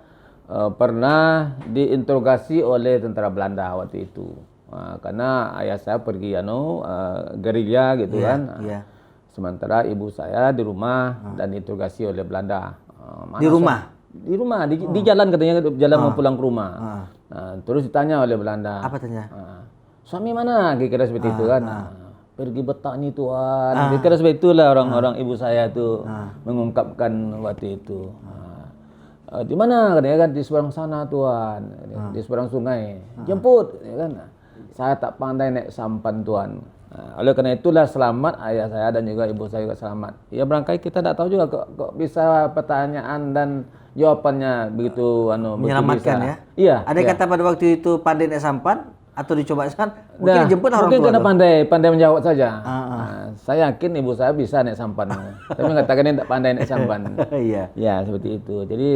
pernah diinterogasi oleh tentara Belanda waktu itu. Karena ayah saya pergi gerilya gitu kan. Iya. Sementara ibu saya di rumah dan diinterogasi oleh Belanda. Di rumah? Di rumah, di jalan katanya, jalan mau pulang ke rumah. Nah, terus ditanya oleh Belanda. Apa tanya? Suami mana? Kira-kira seperti itu kan. Pergi bertani tuan. Kira-kira seperti itulah orang-orang ibu saya tuh mengungkapkan waktu itu. Di mana katanya kan, di seberang sana tuan, di seberang sungai. Jemput, ya kan. Saya tak pandai naik sampan tuan. Oleh karena itulah selamat ayah saya dan juga ibu saya juga selamat. Ya barangkali kita tidak tahu juga kok bisa pertanyaan dan jawabannya begitu begitu Menyelamatkan bisa. ya. Iya. Ada iya. kata pada waktu itu pandai naik sampan atau dicoba mungkin Nah, dijemput orang mungkin tua karena tuh. pandai menjawab saja. Ah. Nah, saya yakin ibu saya bisa naik sampan, tapi mengatakan dia tidak pandai naik sampan. Iya. Ya seperti itu. Jadi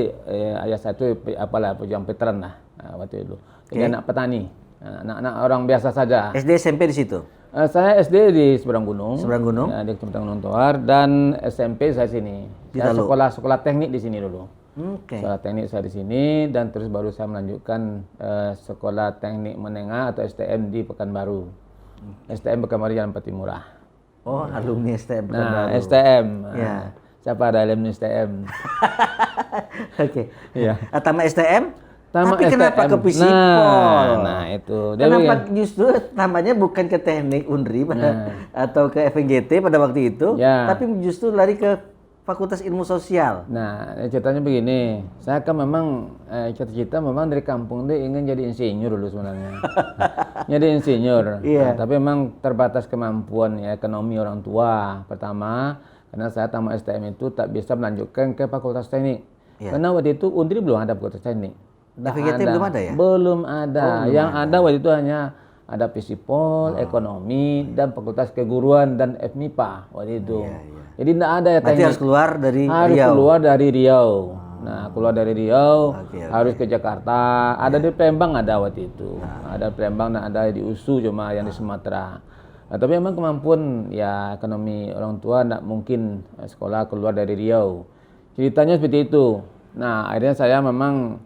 ayah saya itu pejuang veteran lah waktu itu. Jadi anak petani, anak-anak orang biasa saja. SD SMP di situ. Saya SD di Seberang Gunung. Seberang Gunung. Ya, di Kecamatan Gunung Toar, dan SMP saya sini. Di Saya Talu. sekolah teknik di sini dulu. Oke. Sekolah teknik saya di sini, dan terus baru saya melanjutkan sekolah teknik menengah atau STM di Pekanbaru. STM Pekanbaru Jalan Patimura. Oh, alumni STM Nah, Pekanbaru. STM. Ya. Siapa ada alumni STM? Oke. Iya. Tamat STM? Tamat Tapi kenapa STM. ke Pisipol? Nah, itu. Kenapa justru namanya bukan ke teknik Unri atau ke FNGT pada waktu itu, Ya. tapi justru lari ke Fakultas Ilmu Sosial. Nah, ceritanya begini. Saya kan memang cita-cita memang dari kampung dia ingin jadi insinyur dulu sebenarnya. Jadi insinyur. Iya. Nah, tapi memang terbatas kemampuan ya ekonomi orang tua. Pertama, karena saya tamat STM itu tak bisa melanjutkan ke Fakultas Teknik. Iya. Karena waktu itu Undri belum ada Fakultas Teknik. Tak FGT belum ada ya? Belum ada. Oh, belum Yang ada waktu itu hanya ada Fisipol, ekonomi, dan Fakultas Keguruan dan FMIPA waktu itu. Iya, iya. Jadi tidak ada ya Berarti teknik. harus keluar dari Harus Riau. keluar dari Riau. Nah, keluar dari Riau, Oke. harus ke Jakarta. Ada di Palembang ada waktu itu. Ada di Palembang dan ada di USU cuma yang di Sumatera. Nah, tapi memang kemampuan ya ekonomi orang tua tidak mungkin sekolah keluar dari Riau. Ceritanya seperti itu. Nah, akhirnya saya memang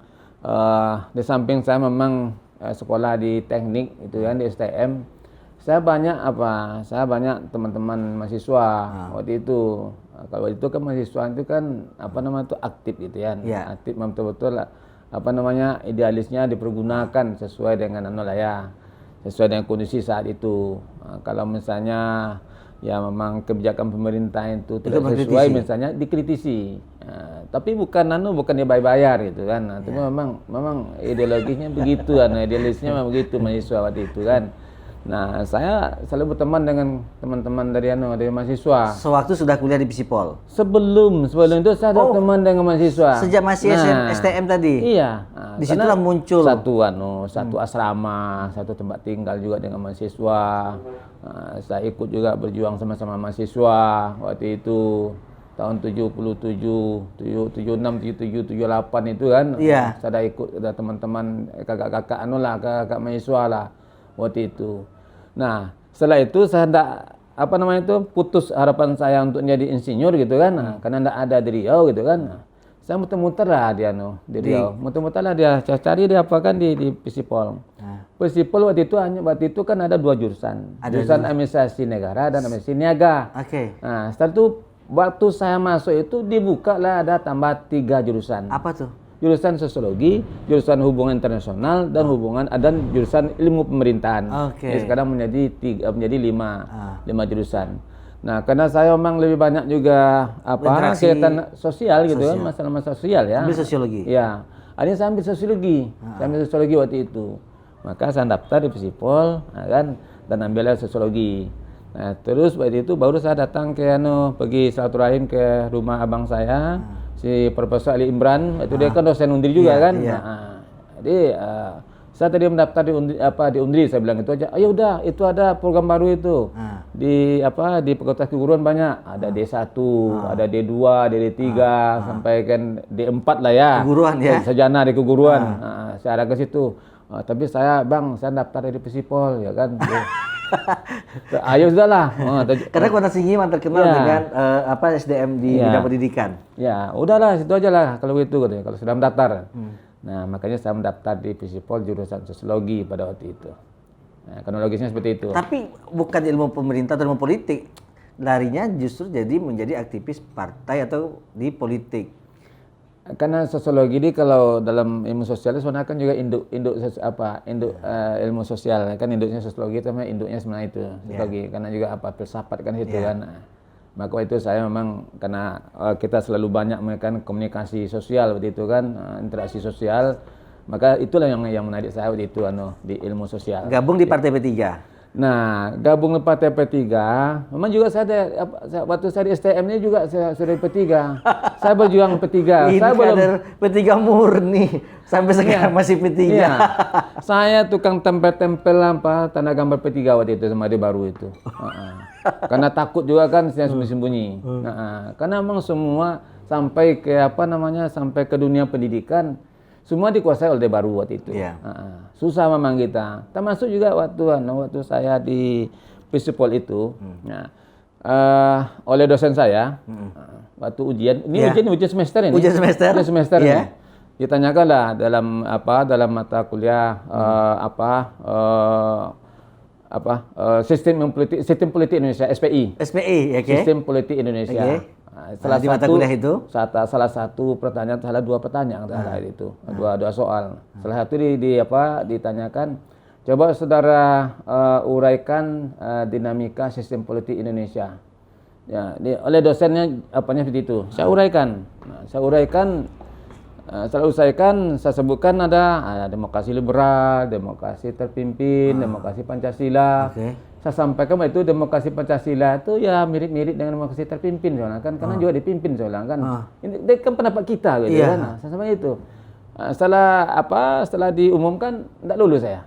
di samping saya memang sekolah di teknik itu kan di STM. Saya banyak teman-teman mahasiswa waktu itu. Kalau waktu itu kan mahasiswa itu kan itu aktif gitu ya. Ya. Aktif betul-betul idealisnya dipergunakan sesuai dengan sesuai dengan kondisi saat itu. Kalau misalnya ya memang kebijakan pemerintah itu tidak sesuai misalnya dikritisi. Tapi bukan dia bayar gitu kan. Tapi memang ideologinya begitu idealisnya memang begitu mahasiswa waktu itu kan. Nah, saya selalu berteman dengan teman-teman dari mahasiswa. Sewaktu sudah kuliah di Pisipol. Sebelum itu saya ada teman dengan mahasiswa. Sejak masih STM tadi. Iya. Di situlah muncul satu asrama, satu tempat tinggal juga dengan mahasiswa. Saya ikut juga berjuang sama-sama mahasiswa waktu itu tahun 77, 76, 77, 78 itu kan. Iya. Saya ikut ada teman-teman kakak-kakak kakak mahasiswa lah waktu itu. Nah, setelah itu saya putus harapan saya untuk jadi insinyur gitu kan. Karena enggak ada di Riau gitu kan. Saya muter-muter lah dia di Riau. Muter-muter lah dia cari dia di Pisipol. Pisipol waktu itu kan ada dua jurusan. Jurusan administrasi negara dan administrasi niaga. Oke. Nah, setelah itu waktu saya masuk itu dibuka lah ada tambah 3 jurusan. Apa tuh? Jurusan sosiologi, jurusan hubungan internasional, dan jurusan ilmu pemerintahan. Oke. Jadi sekarang menjadi 5 jurusan. Nah, karena saya memang lebih banyak juga kegiatan sosial gitu kan, masalah-masalah sosial ya. Ambil sosiologi. Ya. Akhirnya saya ambil sosiologi. Saya ambil sosiologi waktu itu. Maka saya daftar di Fisipol, dan ambilnya sosiologi. Nah, terus waktu itu baru saya datang pergi silaturahim ke rumah abang saya. Si Profesor Ali Imran, itu dia kan dosen Undri juga kan. Iya. Nah, jadi saya tadi mendaftar di Undri, saya bilang itu aja. Ayo udah, itu ada program baru itu. Di Fakultas Keguruan banyak, ada D1, ada D2, D3 sampai kan D4 lah ya. Keguruan ya. Sarjana di keguruan. Saya ada ke situ. Tapi saya daftar dari Fisipol ya kan. Ayo sudahlah. Karena Kota Singgi terkenal dengan SDM di bidang pendidikan. Ya, udahlah situ aja lah kalau gitu katanya. Kalau sudah mendaftar. Nah, makanya saya mendaftar di Fisipol jurusan sosiologi pada waktu itu. Nah, kronologisnya seperti itu. Tapi bukan ilmu pemerintah atau ilmu politik. Larinya justru menjadi aktivis partai atau di politik. Karena sosiologi ini kalau dalam ilmu sosial sebenarnya kan juga induk ilmu sosial kan, induknya sosiologi itu induknya sebenarnya itu sosiologi karena juga filsafat kan itu kan. Maka itu saya memang karena kita selalu banyak melakukan komunikasi sosial waktu itu kan, interaksi sosial, maka itulah yang menarik saya waktu itu di ilmu sosial. Gabung di Partai P3. Nah, gabung ke Partai P3, memang juga waktu saya di STM ini juga saya sudah di P3. Saya berjuang P3. Ini Saya belum kader P3 murni sampai sekarang masih P3. Iya. Saya tukang tempel-tempel tanda gambar P3 waktu itu sama dia baru itu. Karena takut juga kan saya sembunyi-sembunyi. Karena memang semua sampai ke sampai ke dunia pendidikan semua dikuasai oleh baru waktu itu. Iya. Susah memang kita. Termasuk juga waktu saya di Visipol itu. Oleh dosen saya waktu ujian, ujian semester ini. Ujian semester. Ujian semester Iya. ini. Ditanyakanlah dalam mata kuliah sistem politik Indonesia, SPI. SPI, oke. Sistem politik Indonesia. Oke. Di mata kuliah itu? Salah satu pertanyaan, dua pertanyaan itu. Dua soal. Salah satu ditanyakan, coba saudara uraikan dinamika sistem politik Indonesia. Ya, oleh dosennya seperti itu. Saya uraikan. Saya sebutkan ada demokrasi liberal, demokrasi terpimpin, demokrasi Pancasila. Oke. Saya sampaikan itu demokrasi Pancasila itu ya mirip-mirip dengan demokrasi terpimpin soalnya kan, karena juga dipimpin soalnya kan. Ini kan pendapat kita gitu kan. Nah, saya sampaikan itu. Setelah diumumkan enggak lulus saya.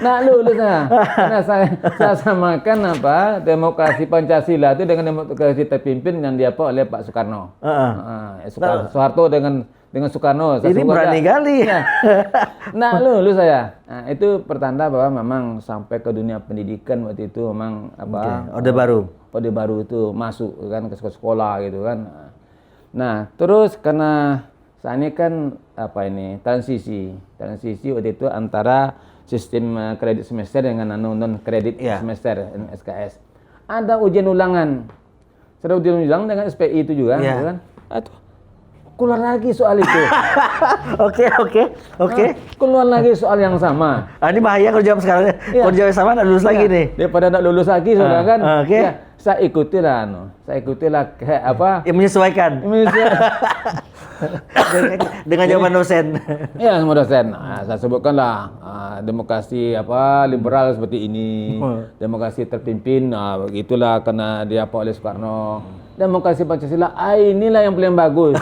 Nah, lulus saya. Karena saya samakan demokrasi Pancasila itu dengan demokrasi terpimpin yang oleh Pak Soekarno. Soeharto dengan Soekarno. Ini berani kali. Ya. Nah, lulus saya. Nah, itu pertanda bahwa memang sampai ke dunia pendidikan waktu itu memang Orde Baru itu masuk kan ke sekolah gitu kan. Nah, terus karena saat ini kan transisi waktu itu antara sistem kredit semester dengan non kredit semester SKS. Ada ujian ulangan. Sudah ujian ulangan dengan SPI itu juga, gitu kan? Keluar lagi soal itu. Oke. Keluar lagi soal yang sama. Ini bahaya kalau jawab sekarang. Kalau jawab sama nggak lulus lagi nih. Daripada nggak lulus lagi, sudah kan? Oke. Ya, saya ikutilah kayak menyesuaikan. Dengan jawaban dosen. Iya, sama dosen. Saya sebutkanlah demokrasi liberal seperti ini, demokrasi terpimpin. Begitulah karena oleh Soekarno. Demokrasi Pancasila, inilah yang paling bagus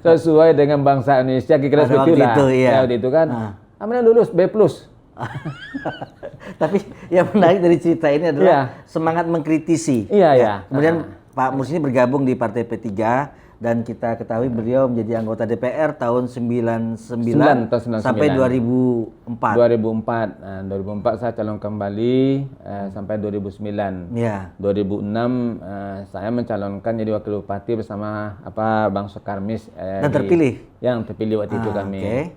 sesuai dengan bangsa Indonesia, kira-kira seperti itulah. Itu kan. Amalnya lulus B+. Tapi yang menarik dari cerita ini adalah semangat mengkritisi. Iya. Kemudian Pak Mus ini bergabung di Partai P3 dan kita ketahui beliau menjadi anggota DPR tahun 99 sampai 2004. 2004. Nah, 2004 saya calon kembali sampai 2009. Iya. 2006 saya mencalonkan jadi wakil bupati bersama Bang Soekarmis dan terpilih. Yang terpilih waktu itu kami.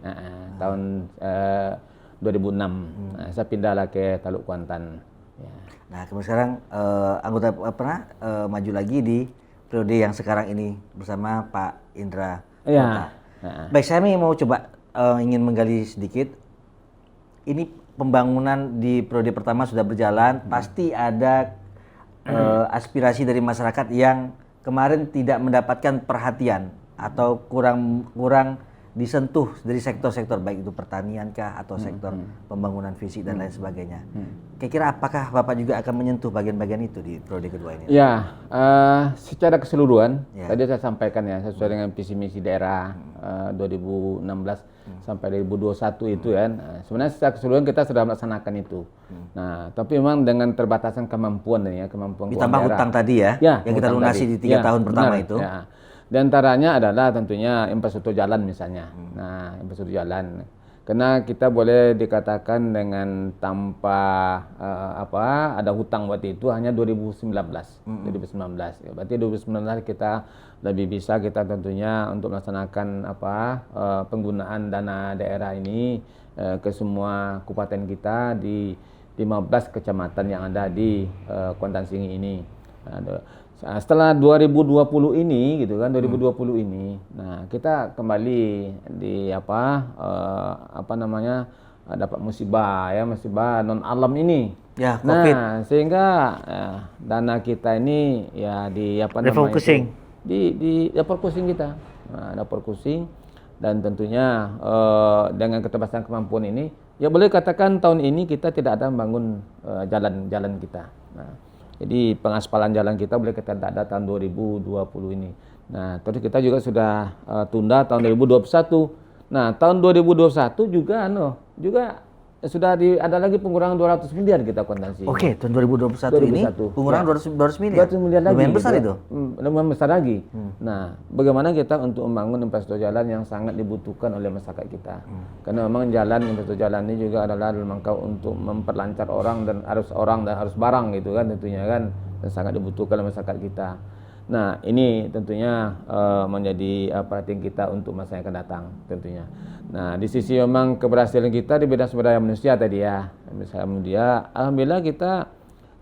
Tahun 2006. Saya pindahlah ke Taluk Kuantan. Ya. Nah, kemudian sekarang anggota maju lagi di periode yang sekarang ini bersama Pak Indra. Iya. Baik, saya mau coba ingin menggali sedikit. Ini pembangunan di periode pertama sudah berjalan, pasti ada aspirasi dari masyarakat yang kemarin tidak mendapatkan perhatian atau kurang disentuh dari sektor-sektor baik itu pertanian kah atau sektor pembangunan fisik dan lain sebagainya. Kira-kira apakah Bapak juga akan menyentuh bagian-bagian itu di periode kedua ini? Ya, secara keseluruhan tadi saya sampaikan ya sesuai dengan visi misi daerah 2016 sampai 2021 itu kan. Sebenarnya secara keseluruhan kita sudah melaksanakan itu. Nah, tapi memang dengan terbatasan kemampuan kemampuan ditambah hutang tadi yang kita lunasi di 3 tahun pertama itu. Ya. Di antaranya adalah tentunya infrastruktur jalan misalnya. Nah, infrastruktur jalan. Karena kita boleh dikatakan dengan tanpa ada hutang waktu itu hanya 2019. 2019. Ya, berarti 2019 kita lebih bisa kita tentunya untuk melaksanakan penggunaan dana daerah ini ke semua kabupaten kita di 15 kecamatan yang ada di Kuantan Singi ini. Setelah 2020 ini gitu kan 2020 ini nah kita kembali di dapat musibah non alam ini COVID. Nah sehingga dana kita ini ya di refocusing di refocusing kita refocusing dan tentunya dengan keterbatasan kemampuan ini Ya boleh katakan tahun ini kita tidak ada membangun jalan-jalan kita. Nah, jadi pengaspalan jalan kita boleh kita tidak ada tahun 2020 ini. Nah, terus kita juga sudah tunda tahun 2021. Nah, tahun 2021 juga juga sudah ada lagi pengurangan 200 miliar kita akuntansi. Oke, tahun 2021 ini pengurangan ya. 200 miliar. 200 miliar lagi. Lumayan besar gitu. itu. Lumayan besar lagi. Nah, bagaimana kita untuk membangun infrastruktur jalan yang sangat dibutuhkan oleh masyarakat kita. Karena memang infrastruktur jalan ini juga adalah dalam rangka untuk memperlancar orang dan harus barang gitu kan tentunya kan, dan sangat dibutuhkan oleh masyarakat kita. Nah, ini tentunya menjadi perhatian kita untuk masa yang akan datang tentunya. Nah, di sisi memang keberhasilan kita di bidang sumber daya manusia tadi ya. Misalnya, alhamdulillah kita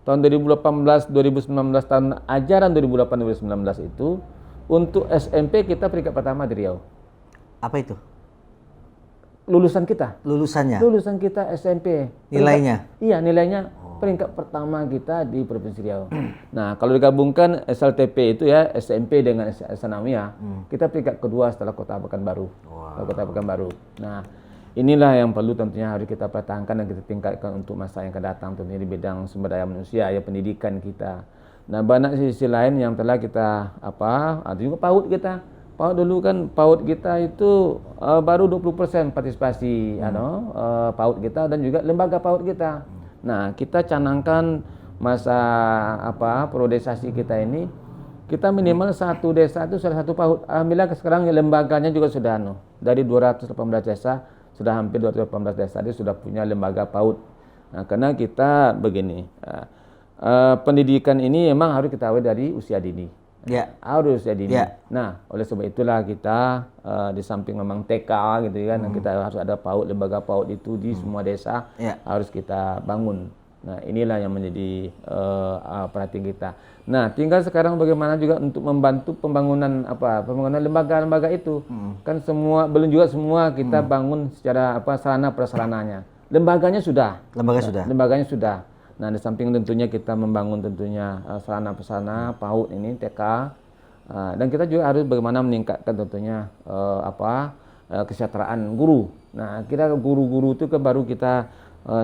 tahun 2018-2019 tahun ajaran 2018-2019 itu untuk SMP kita peringkat pertama di Riau. Apa itu? Lulusan kita. Lulusannya. Lulusan kita SMP. Nilainya. Iya, nilainya peringkat pertama kita di Provinsi Riau. Nah, kalau digabungkan SLTP itu ya SMP dengan Sanawiyah, kita peringkat kedua setelah Kota Pekanbaru. Kota Pekanbaru. Nah, inilah yang perlu tentunya harus kita pertahankan dan kita tingkatkan untuk masa yang akan datang tentunya di bidang sumber daya manusia ya, pendidikan kita. Nah, banyak sisi lain yang telah kita ada juga PAUD kita. PAUD dulu kan PAUD kita itu baru 20% partisipasi PAUD kita dan juga lembaga PAUD kita. Nah, kita canangkan masa priorisasi kita ini, kita minimal satu desa itu salah satu PAUD. Alhamdulillah sekarang lembaganya juga sudah dari 218 desa, sudah hampir 218 desa itu sudah punya lembaga PAUD. Nah, karena kita begini, pendidikan ini memang harus kita awali dari usia dini. Ya. Harus usia dini. Ya. Nah, oleh sebab itulah kita di samping memang TK gitu kan, kita harus ada PAUD, lembaga PAUD itu di semua desa harus kita bangun. Nah, inilah yang menjadi perhatian kita. Nah, tinggal sekarang bagaimana juga untuk membantu pembangunan lembaga-lembaga itu. Kan belum juga semua kita bangun secara sarana prasarananya. Lembaganya sudah. Lembaganya sudah. Nah, di samping tentunya kita membangun tentunya sarana prasarana PAUD ini TK, dan kita juga harus bagaimana meningkatkan tentunya kesejahteraan guru. Nah, kita guru-guru itu kan baru kita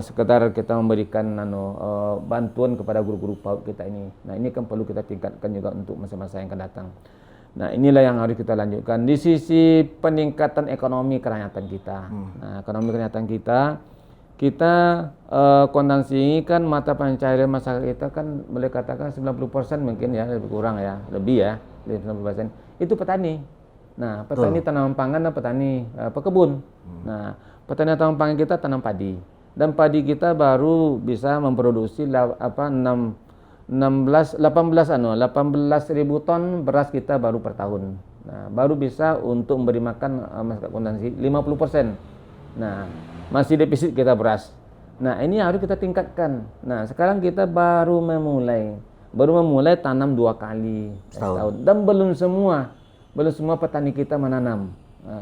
sekedar kita memberikan bantuan kepada guru-guru PAUD kita ini. Nah, ini kan perlu kita tingkatkan juga untuk masa-masa yang akan datang. Nah, inilah yang harus kita lanjutkan di sisi peningkatan ekonomi kerakyatan kita. Nah, ekonomi kerakyatan kita akuntansi kan mata pencaharian masyarakat kita kan boleh katakan 90% mungkin ya, lebih kurang ya, lebih ya, 90% itu petani. Nah, petani tanaman pangan dan petani pekebun. Nah, petani tanaman pangan kita tanam padi. Dan padi kita baru bisa memproduksi 18.000 ton beras kita baru per tahun. Nah, baru bisa untuk memberi makan masyarakat akuntansi 50%. Nah, masih defisit kita beras. Nah, ini harus kita tingkatkan. Nah, sekarang kita baru memulai tanam 2 kali setahun. Dan belum semua petani kita menanam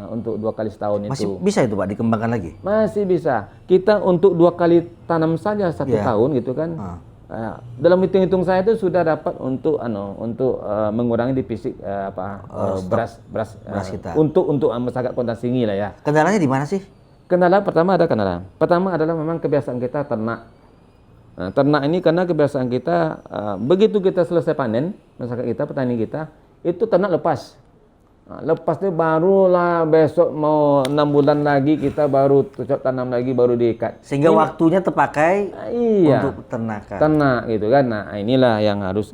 untuk 2 kali setahun itu. Masih bisa itu Pak dikembangkan lagi? Masih bisa. Kita untuk 2 kali tanam saja 1 tahun gitu kan. Dalam hitung-hitung saya itu sudah dapat untuk mengurangi defisit beras kita. Untuk masyarakat Kota Singi lah ya. Kendalanya di mana sih? Kendala pertama adalah memang kebiasaan kita ternak. Nah, ternak ini karena kebiasaan kita begitu kita selesai panen, masyarakat kita, petani kita, itu ternak lepas. Nah, lepas itu barulah besok mau 6 bulan lagi kita baru cocok tanam lagi, baru diikat. Sehingga waktunya terpakai untuk ternakan. Ternak gitu kan. Nah, inilah yang harus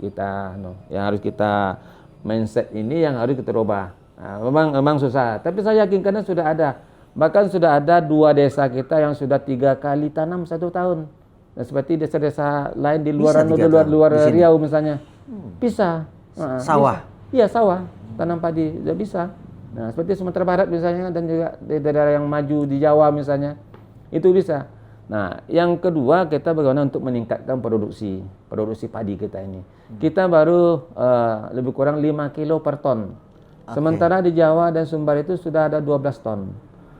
kita mindset ini yang harus kita rubah. Nah, memang susah, tapi saya yakin karena sudah ada. Bahkan sudah ada 2 desa kita yang sudah 3 kali tanam 1 tahun. Nah, seperti desa-desa lain di luar Riau misalnya. Bisa. Sawah? Iya, sawah. Tanam padi sudah bisa. Nah, seperti Sumatera Barat misalnya dan juga di daerah yang maju di Jawa misalnya. Itu bisa. Nah, yang kedua kita bagaimana untuk meningkatkan produksi padi kita ini. Kita baru lebih kurang 5 kilo per ton. Sementara di Jawa dan Sumbar itu sudah ada 12 ton.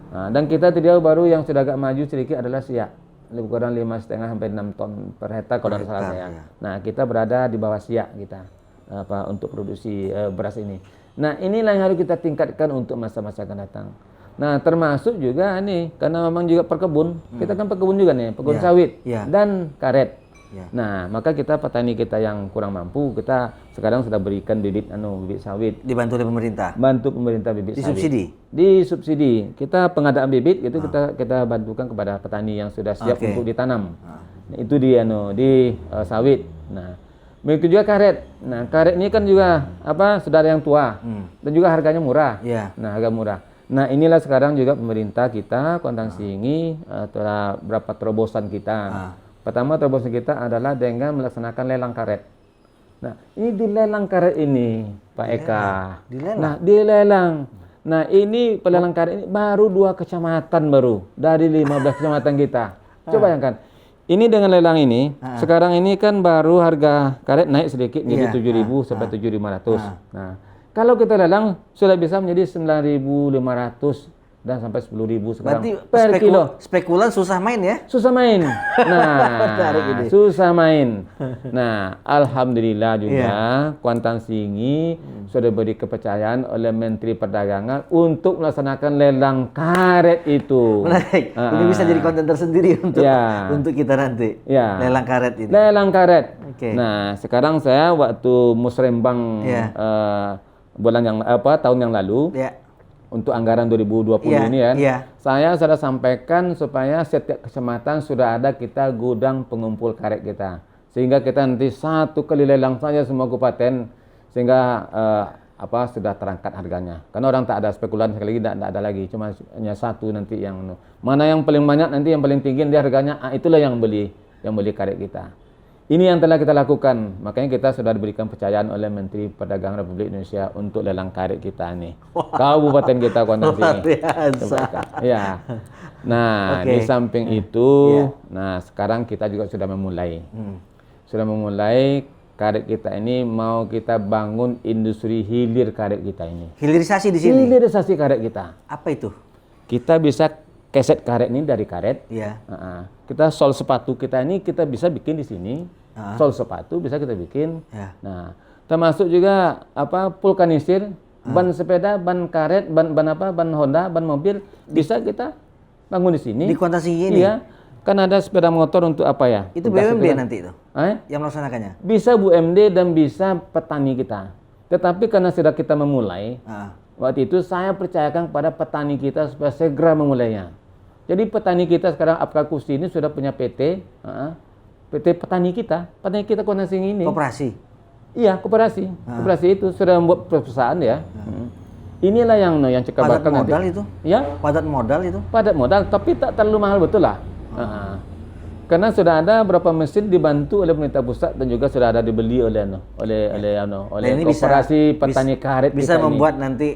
Nah, dan kita tidak baru yang sudah agak maju sedikit adalah Siak, lebih kurang 5,5 sampai 6 ton per hektar kalau tidak salah saya. Nah, kita berada di bawah Siak kita untuk produksi beras ini. Nah, inilah yang harus kita tingkatkan untuk masa-masa akan datang. Nah, termasuk juga nih, karena memang juga perkebun, kita kan perkebun juga nih, perkebun sawit dan karet. Nah, maka kita petani kita yang kurang mampu, kita sekarang sudah berikan bibit sawit. Dibantu oleh pemerintah. Bantu pemerintah bibit sawit. Disubsidi. Disubsidi. Kita pengadaan bibit itu kita bantukan kepada petani yang sudah siap untuk ditanam. Nah, itu di sawit. Nah, begitu juga karet. Nah, karet ini kan juga sudah ada yang tua dan juga harganya murah. Nah, harga murah. Nah, inilah sekarang juga pemerintah kita Kuantan Singi telah berapa terobosan kita. Pertama terobosan kita adalah dengan melaksanakan lelang karet. Nah, ini di lelang karet ini, Pak Eka. Dilelang. Nah, dilelang. Nah, ini pelelang karet ini baru 2 kecamatan baru dari 15 kecamatan kita. Coba bayangkan. Ini dengan lelang ini, sekarang ini kan baru harga karet naik sedikit jadi 7.000 sampai 7.500. Nah, kalau kita lelang sudah bisa menjadi 9.500 dan sampai 10.000 sekarang. Berarti per kilo. Spekulan susah main ya? Susah main. Nah, susah main. Nah, alhamdulillah juga Kuantan Singi sudah beri kepercayaan oleh Menteri Perdagangan untuk melaksanakan lelang karet itu. Menarik. Ini bisa jadi konten tersendiri untuk kita nanti. Lelang karet ini. Lelang karet. Nah, sekarang saya waktu Musrembang tahun yang lalu. Untuk anggaran 2020 ini saya sudah sampaikan supaya setiap kecamatan sudah ada kita gudang pengumpul karet kita. Sehingga kita nanti satu kali lelang saja semua kabupaten sehingga sudah terangkat harganya. Karena orang tak ada spekulan sekali lagi, tidak ada lagi, cuma hanya satu nanti yang mana yang paling banyak nanti yang paling tinggi dia harganya, itulah yang beli karet kita. Ini yang telah kita lakukan, makanya kita sudah diberikan kepercayaan oleh Menteri Perdagangan Republik Indonesia untuk lelang karet kita nih. Kabupaten kita Kuantan Singi. Ya. Nah, di samping itu, nah sekarang kita juga sudah memulai. Sudah memulai karet kita ini mau kita bangun industri hilir karet kita ini. Hilirisasi di sini. Hilirisasi karet kita. Apa itu? Kita bisa keset karet ini dari karet. Kita sol sepatu kita ini kita bisa bikin di sini. Sol sepatu bisa kita bikin. Nah, termasuk juga vulkanisir, ban sepeda, ban karet, ban Honda, ban mobil bisa kita bangun di sini. Di Kuantan Singi ini. Iya. Kan ada sepeda motor untuk apa ya? Itu BUMD nanti itu. Yang melaksanakannya. Bisa BUMD dan bisa petani kita. Tetapi karena sudah kita memulai, waktu itu saya percayakan kepada petani kita supaya segera memulainya. Jadi petani kita sekarang Apkakusi ini sudah punya PT petani kita Kuantan Singi ini. Koperasi. Iya, koperasi. Koperasi itu sudah membuat perusahaan ya. Inilah yang cekal bakal nanti. Padat modal itu? Ya. Padat modal itu? Padat modal, tapi tak terlalu mahal betul lah. Karena sudah ada beberapa mesin dibantu oleh pemerintah pusat dan juga sudah ada dibeli oleh koperasi petani karet bisa kita membuat ini. Nanti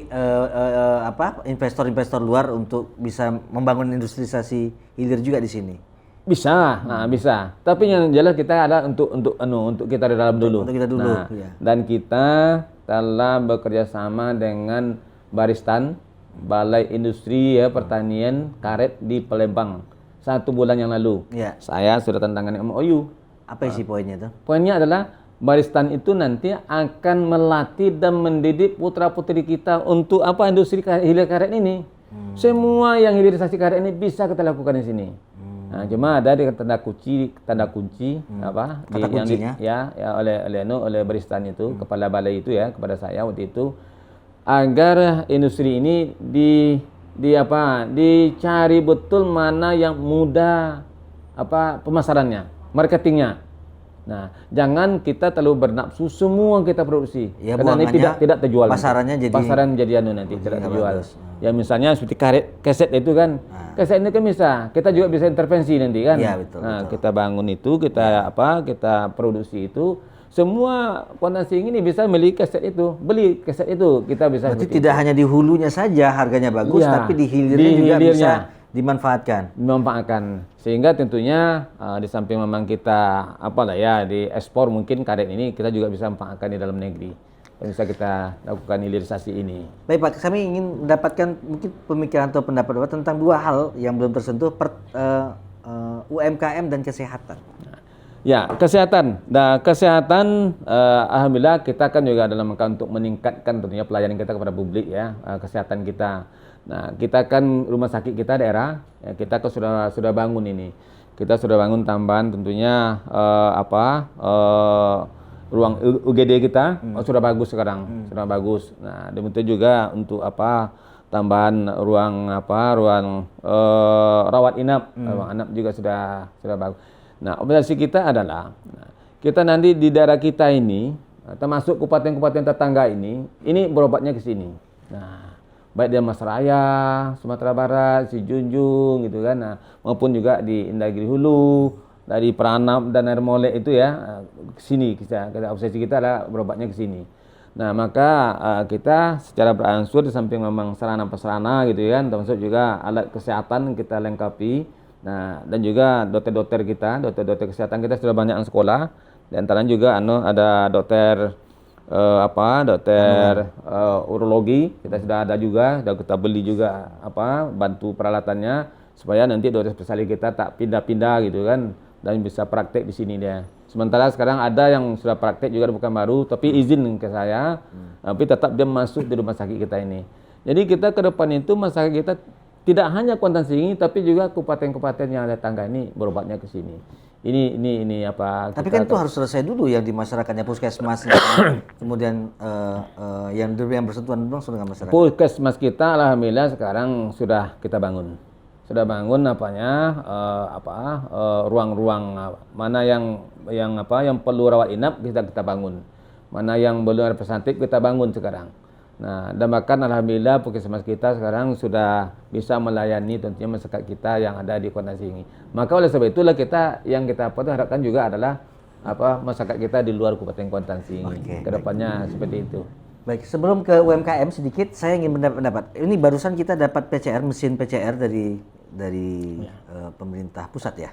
investor-investor luar untuk bisa membangun industrialisasi hilir juga di sini. Bisa, bisa. Tapi yang jelas kita ada untuk kita di dalam dulu. Untuk kita dulu. Dan kita telah bekerja sama dengan Baristan, Balai Industri Pertanian Karet di Palembang. 1 bulan yang lalu, saya sudah tantangan MOU. Apa isi poinnya itu? Poinnya adalah Baristan itu nanti akan melatih dan mendidik putra-putri kita untuk industri hilir karet ini. Semua yang hilirisasi karet ini bisa kita lakukan di sini. Nah, cuma ada di tanda kunci oleh Baristan itu, kepala balai itu kepada saya waktu itu, agar industri ini dicari betul mana yang mudah pemasarannya, marketingnya. Nah, jangan kita terlalu bernafsu semua kita produksi. Karena ini tidak terjual. Pasaran jadi nanti tidak terjual. Ya misalnya seperti karet keset itu kan. Keset ini kan bisa. Kita juga bisa intervensi nanti kan. Betul. Kita bangun itu, kita produksi itu. Semua Kuantan Singi ini bisa beli keset itu, kita bisa. Berarti tidak hanya di hulunya saja harganya bagus, tapi di hilirnya juga bisa dimanfaatkan. Sehingga tentunya di samping memang kita di ekspor mungkin karet ini kita juga bisa manfaatkan di dalam negeri. Bisa kita lakukan hilirisasi ini. Baik Pak, kami ingin mendapatkan mungkin pemikiran atau pendapat Bapak tentang 2 hal yang belum tersentuh, UMKM dan kesehatan. Ya, kesehatan. Nah, kesehatan alhamdulillah kita kan juga dalam rangka untuk meningkatkan tentunya pelayanan kita kepada publik ya, kesehatan kita. Nah, kita kan rumah sakit kita daerah, ya, kita kan sudah bangun ini. Kita sudah bangun tambahan tentunya ruang UGD kita sudah bagus sekarang, sudah bagus. Nah, demikian juga untuk tambahan ruang rawat inap, ruang inap juga sudah bagus. Nah, operasi kita adalah kita nanti di daerah kita ini, termasuk kabupaten-kabupaten tetangga ini berobatnya ke sini. Nah, baik di Mas Raya, Sumatera Barat, Sijunjung gitu kan, nah, maupun juga di Indagiri Hulu, dari Peranap dan Air Molek itu ya ke sini kita obsesi kita adalah berobatnya ke sini. Nah, maka kita secara berangsur di samping memang sarana prasarana gitu kan, termasuk juga alat kesehatan kita lengkapi. Nah, dan juga dokter-dokter kesehatan kita sudah banyak yang sekolah. Di antaranya juga ada dokter urologi kita sudah ada juga, sudah kita beli juga bantu peralatannya supaya nanti dokter spesialis kita tak pindah-pindah gitu kan dan bisa praktek di sini dia. Sementara sekarang ada yang sudah praktek juga bukan baru tapi izin ke saya, tapi tetap dia masuk di rumah sakit kita ini. Jadi kita ke depan itu masyarakat kita tidak hanya Kuantan Singi tapi juga kabupaten-kabupaten yang ada tangga ini berobatnya ke sini. Ini apa? Tapi kan itu harus selesai dulu yang di masyarakatnya puskesmas, kemudian yang bersentuhan langsung dengan masyarakat. Puskesmas kita alhamdulillah sekarang sudah kita bangun. Sudah bangun ruang-ruang mana yang perlu rawat inap kita bangun. Mana yang belum ada pesantren kita bangun sekarang. Nah, dan bahkan alhamdulillah puskesmas kita sekarang sudah bisa melayani tentunya masyarakat kita yang ada di Kuantan Singi. Maka oleh sebab itulah kita harapkan juga adalah masyarakat kita di luar Kabupaten Kuantan Singi. Kedepannya seperti itu. Baik, sebelum ke UMKM sedikit saya ingin pendapat. Ini barusan kita dapat mesin PCR dari pemerintah pusat ya.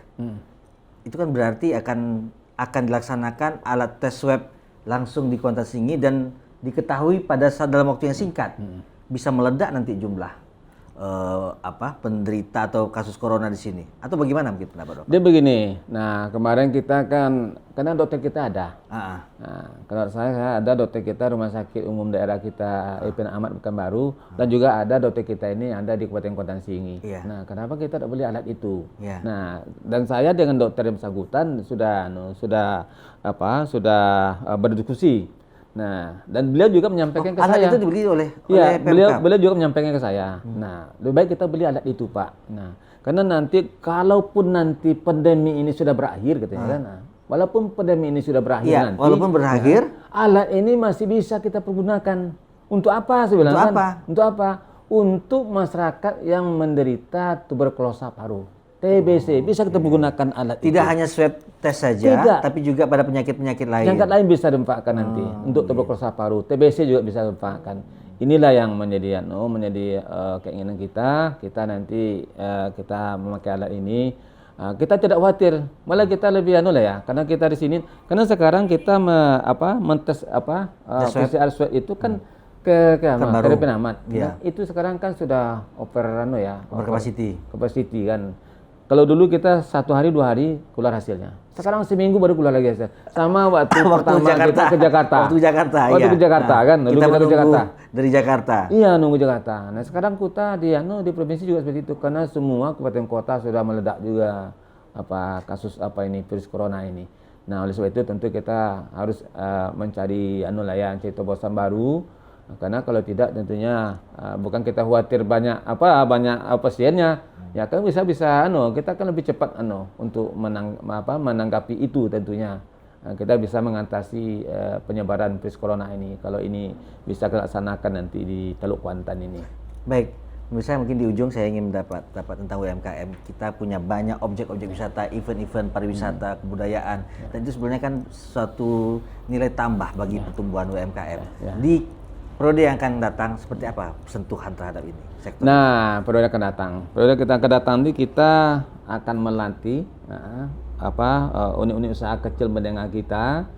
Itu kan berarti akan dilaksanakan alat tes swab langsung di Kuantan Singi dan diketahui dalam waktu yang singkat bisa meledak nanti jumlah penderita atau kasus corona di sini atau bagaimana mungkin pendapat dokter? Dia begini, nah kemarin kita kan karena dokter kita ada, nah kalau saya ada dokter kita rumah sakit umum daerah kita Ipin Ahmad Pekanbaru dan juga ada dokter kita ini yang ada di Kabupaten Kuantan Singi. Nah kenapa kita tidak beli alat itu? Nah dan saya dengan dokter yang bersangkutan sudah berdiskusi. Nah, dan beliau juga menyampaikan ke saya. Alat itu dibeli oleh Pemkab. Beliau juga menyampaikan ke saya. Nah, lebih baik kita beli alat itu, Pak. Nah, karena nanti kalaupun nanti pandemi ini sudah berakhir katanya kan. Nah, walaupun pandemi ini sudah berakhir nanti. Walaupun berakhir, alat ini masih bisa kita pergunakan. Untuk apa saya bilang? Untuk apa? Untuk masyarakat yang menderita tuberkulosa paru. TBC bisa kita menggunakan alat tidak hanya swab tes saja, tapi juga pada penyakit-penyakit lain. Penyakit lain bisa dimanfaatkan nanti untuk tuberkulosa paru, TBC juga bisa dimanfaatkan. Inilah yang menjadi keinginan kita nanti kita memakai alat ini. Kita tidak khawatir, malah kita lebih karena kita di sini, karena sekarang kita mentes PCR swab itu kan ke Ipin Ahmad. Nah, itu sekarang kan sudah over capacity kan. Kalau dulu kita 1 hari 2 hari keluar hasilnya. Sekarang seminggu baru keluar lagi hasil. Sama waktu pertama kita ke Jakarta. Waktu ke Jakarta kan. Dulu kita ke Jakarta. Dari Jakarta. Iya, nunggu Jakarta. Nah, sekarang kita di provinsi juga seperti itu karena semua kabupaten kota sudah meledak juga kasus virus corona ini. Nah, oleh sebab itu tentu kita harus mencari terobosan baru. Karena kalau tidak tentunya bukan kita khawatir banyak pasiennya. Ya kan bisa kita kan lebih cepat untuk menanggapi itu tentunya. Kita bisa mengatasi penyebaran virus corona ini kalau ini bisa dilaksanakan nanti di Teluk Kuantan ini. Baik, misalnya mungkin di ujung saya ingin mendapat tentang UMKM. Kita punya banyak objek-objek wisata, event-event pariwisata, kebudayaan, dan itu sebenarnya kan suatu nilai tambah bagi pertumbuhan UMKM. Di periode yang akan datang seperti apa sentuhan terhadap ini sektor? Nah, periode akan datang ini kita akan melatih unit-unit usaha kecil menengah kita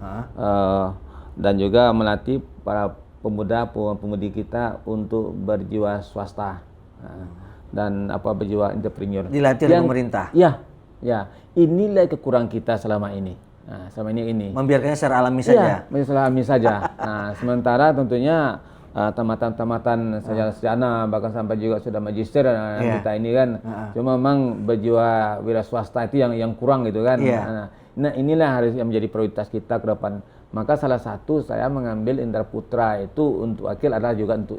dan juga melatih para pemuda-pemudi kita untuk berjiwa swasta dan berjiwa entrepreneur. Dilatih oleh pemerintah. Ya. Inilah kekurangan kita selama ini. Nah, sama ini. Membiarkannya secara alami Iya, saja. alami saja. Nah, sementara tentunya tamatan-tamatan sarjana bahkan sampai juga sudah magister Iya. kita ini kan. Cuma memang berjiwa wira swasta itu yang kurang gitu kan. Iya. Nah, inilah harus yang menjadi prioritas kita ke depan. Maka salah satu saya mengambil Indra Putra itu untuk wakil adalah juga untuk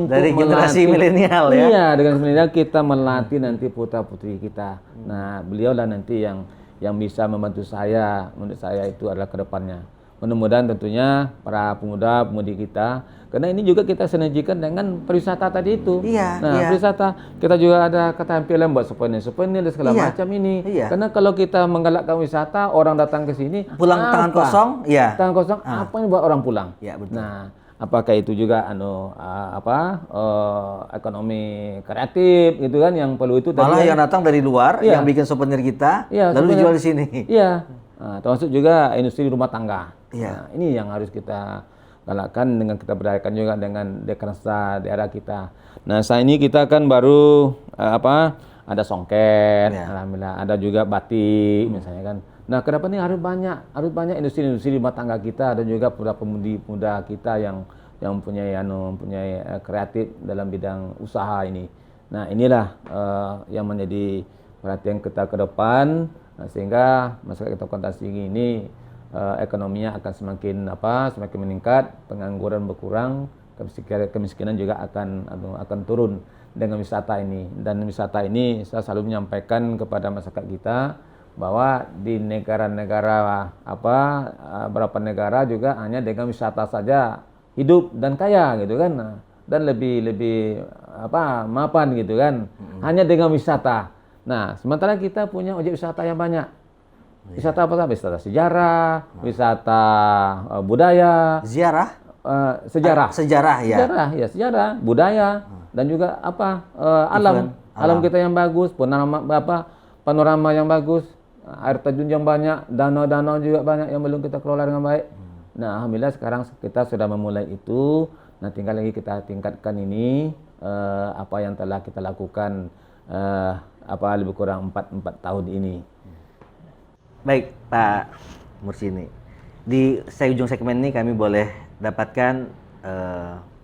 Dari generasi milenial ya. Iya, dengan milenial kita melatih nanti putra-putri kita. Nah, beliau lah nanti yang bisa membantu saya, menurut saya itu adalah ke depannya. Mudah-mudahan tentunya para pemuda-pemudi kita, karena ini juga kita sinergikan dengan pariwisata tadi itu. Iya, Nah, iya. pariwisata kita juga ada keterampilan buat souvenir dan segala Iya, macam ini. iya. Karena kalau kita menggalakkan wisata, orang datang ke sini Pulang tangan apa? kosong, iya. Tangan kosong, apa yang buat orang pulang? Iya, betul. Nah, apakah itu juga ekonomi kreatif gitu kan yang perlu itu tadi Malah kan? yang datang dari luar, Iya. yang bikin souvenir kita, Iya, lalu souvenir. dijual di sini. Iya. Nah, termasuk juga industri rumah tangga. Iya. Nah, ini yang harus kita galakkan dengan kita berdayakan juga dengan dekansa daerah kita. Nah, saat ini kita kan baru ada songket, Iya. alhamdulillah, ada juga batik misalnya kan. Nah, ke depan ini harus banyak industri rumah tangga kita dan juga pemuda kita yang mempunyai kreatif dalam bidang usaha ini. Nah, inilah yang menjadi perhatian kita ke depan. Nah, sehingga masyarakat Kota Sigi ini ekonominya akan semakin meningkat, pengangguran berkurang, kemiskinan juga akan turun dengan wisata ini. Dan wisata ini saya selalu menyampaikan kepada masyarakat kita bahwa di negara-negara beberapa negara juga hanya dengan wisata saja hidup dan kaya gitu kan. Nah, dan lebih mapan gitu kan. Hanya dengan wisata. Nah, sementara kita punya objek wisata yang banyak. Wisata apa? Wisata sejarah, wisata budaya, Ziarah? sejarah. Sejarah ya. Sejarah, budaya dan juga alam. Alam kita yang bagus, panorama yang bagus, air terjun yang banyak, danau-danau juga banyak yang belum kita kelola dengan baik. Nah, alhamdulillah sekarang kita sudah memulai itu. Nah, tinggal lagi kita tingkatkan ini apa yang telah kita lakukan lebih kurang 4 tahun ini. Baik, Pak Mursini. Di ujung segmen ini kami boleh dapatkan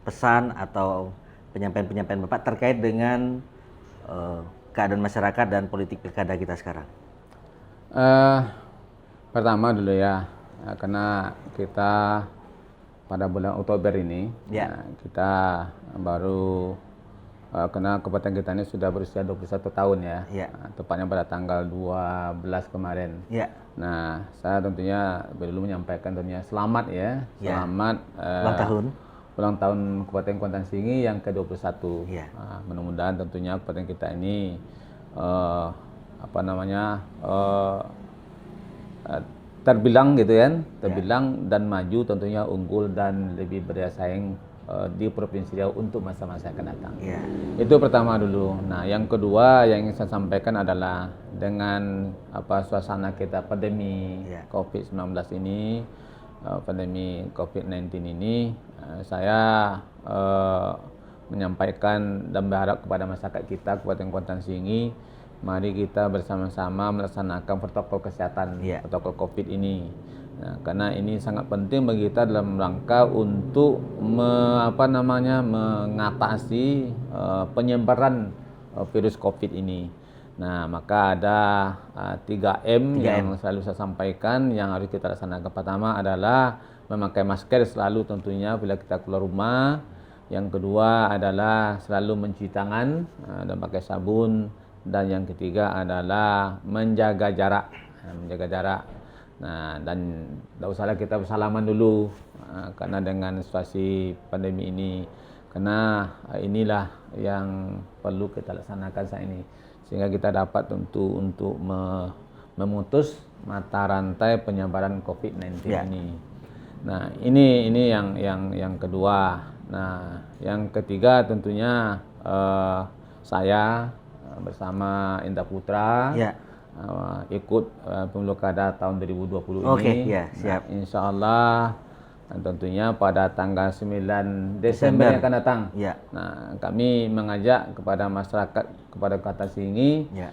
pesan atau penyampaian Bapak terkait dengan keadaan masyarakat dan politik pilkada kita sekarang. Pertama dulu ya, karena kita pada bulan Oktober ini, kita baru karena kabupaten kita ini sudah berusia 21 tahun ya, tepatnya pada tanggal 12 kemarin. Nah, saya tentunya dulu menyampaikan tentunya selamat ya, selamat ulang tahun Kabupaten Kuantan Singi yang ke-21. Mudah-mudahan tentunya kabupaten kita ini terbilang gitu kan, dan maju tentunya unggul dan lebih berdaya saing di Provinsi Riau untuk masa-masa yang akan datang. Itu pertama dulu. Nah, yang kedua yang ingin saya sampaikan adalah dengan suasana kita pandemi COVID-19 ini, pandemi COVID-19 ini, saya menyampaikan dan berharap kepada masyarakat kita Kabupaten Kuantan Singi, mari kita bersama-sama melaksanakan protokol kesehatan, protokol COVID ini. Nah, karena ini sangat penting bagi kita dalam rangka untuk mengatasi penyebaran virus COVID ini. Nah, maka ada 3M yang selalu saya sampaikan yang harus kita laksanakan. Pertama adalah memakai masker selalu tentunya bila kita keluar rumah. Yang kedua adalah selalu mencuci tangan dan pakai sabun. Dan yang ketiga adalah menjaga jarak. Nah, dan tidak usahlah kita bersalaman dulu karena dengan situasi pandemi ini, karena inilah yang perlu kita laksanakan saat ini sehingga kita dapat untuk memutus mata rantai penyebaran COVID-19 ini. Nah, ini yang kedua. Nah, yang ketiga tentunya saya bersama Indra Putra ikut pemilu kada tahun 2020 ini. Siap. Nah, insya Allah Dan tentunya pada tanggal 9 Desember yang akan datang. Ya. Nah, kami mengajak kepada masyarakat, kepada Kota Singi, Ya.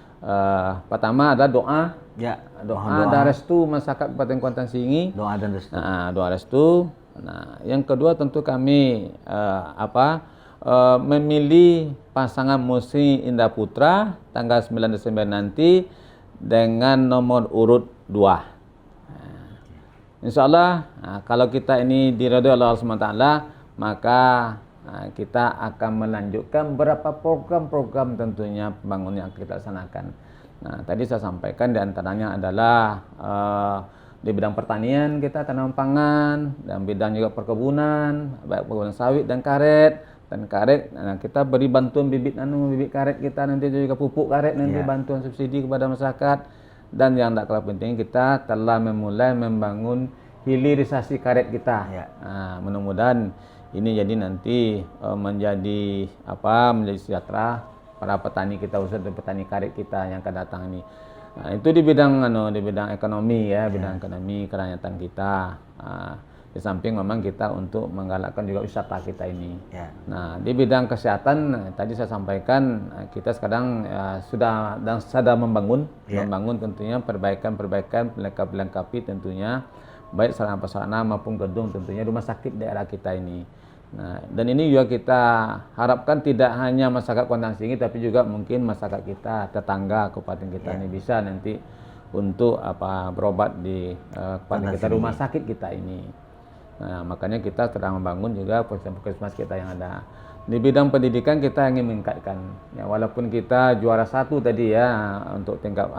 pertama adalah doa. Ya. Doa dan restu masyarakat Kabupaten Kuantan Singi. Doa dan restu. Nah, doa restu. Nah, yang kedua tentu kami memilih pasangan Musi Indah Putra tanggal 9 Desember nanti dengan nomor urut 2. Insya Allah, kalau kita ini diridhoi oleh Allah SWT, maka kita akan melanjutkan beberapa program-program tentunya pembangunan yang kita laksanakan. Nah, tadi saya sampaikan diantaranya adalah di bidang pertanian kita tanaman pangan, dan bidang juga perkebunan, baik perkebunan sawit dan karet. Nah, kita beri bantuan bibit karet kita, nanti juga pupuk karet, nanti bantuan subsidi kepada masyarakat. Dan yang tak kalah penting, kita telah memulai membangun hilirisasi karet kita. Nah, mudah-mudahan ini jadi nanti menjadi sejahtera para petani kita, khususnya petani karet kita yang akan datang ini. Nah, itu di bidang ekonomi ya, bidang ekonomi kerakyatan kita. Di samping memang kita untuk menggalakkan juga wisata kita ini. Nah, di bidang kesehatan tadi saya sampaikan kita sekarang sedang membangun tentunya perbaikan pelengkapi tentunya baik sarana prasarana maupun gedung tentunya rumah sakit daerah kita ini. Nah, dan ini juga kita harapkan tidak hanya masyarakat Kuantan Singi, tapi juga mungkin masyarakat kita tetangga kabupaten kita ini bisa nanti untuk berobat di kabupaten kita, rumah sakit kita ini. Nah, makanya kita sedang membangun juga puskesmas kita yang ada. Di bidang pendidikan kita ingin meningkatkan. Ya, walaupun kita juara 1 tadi ya untuk tingkat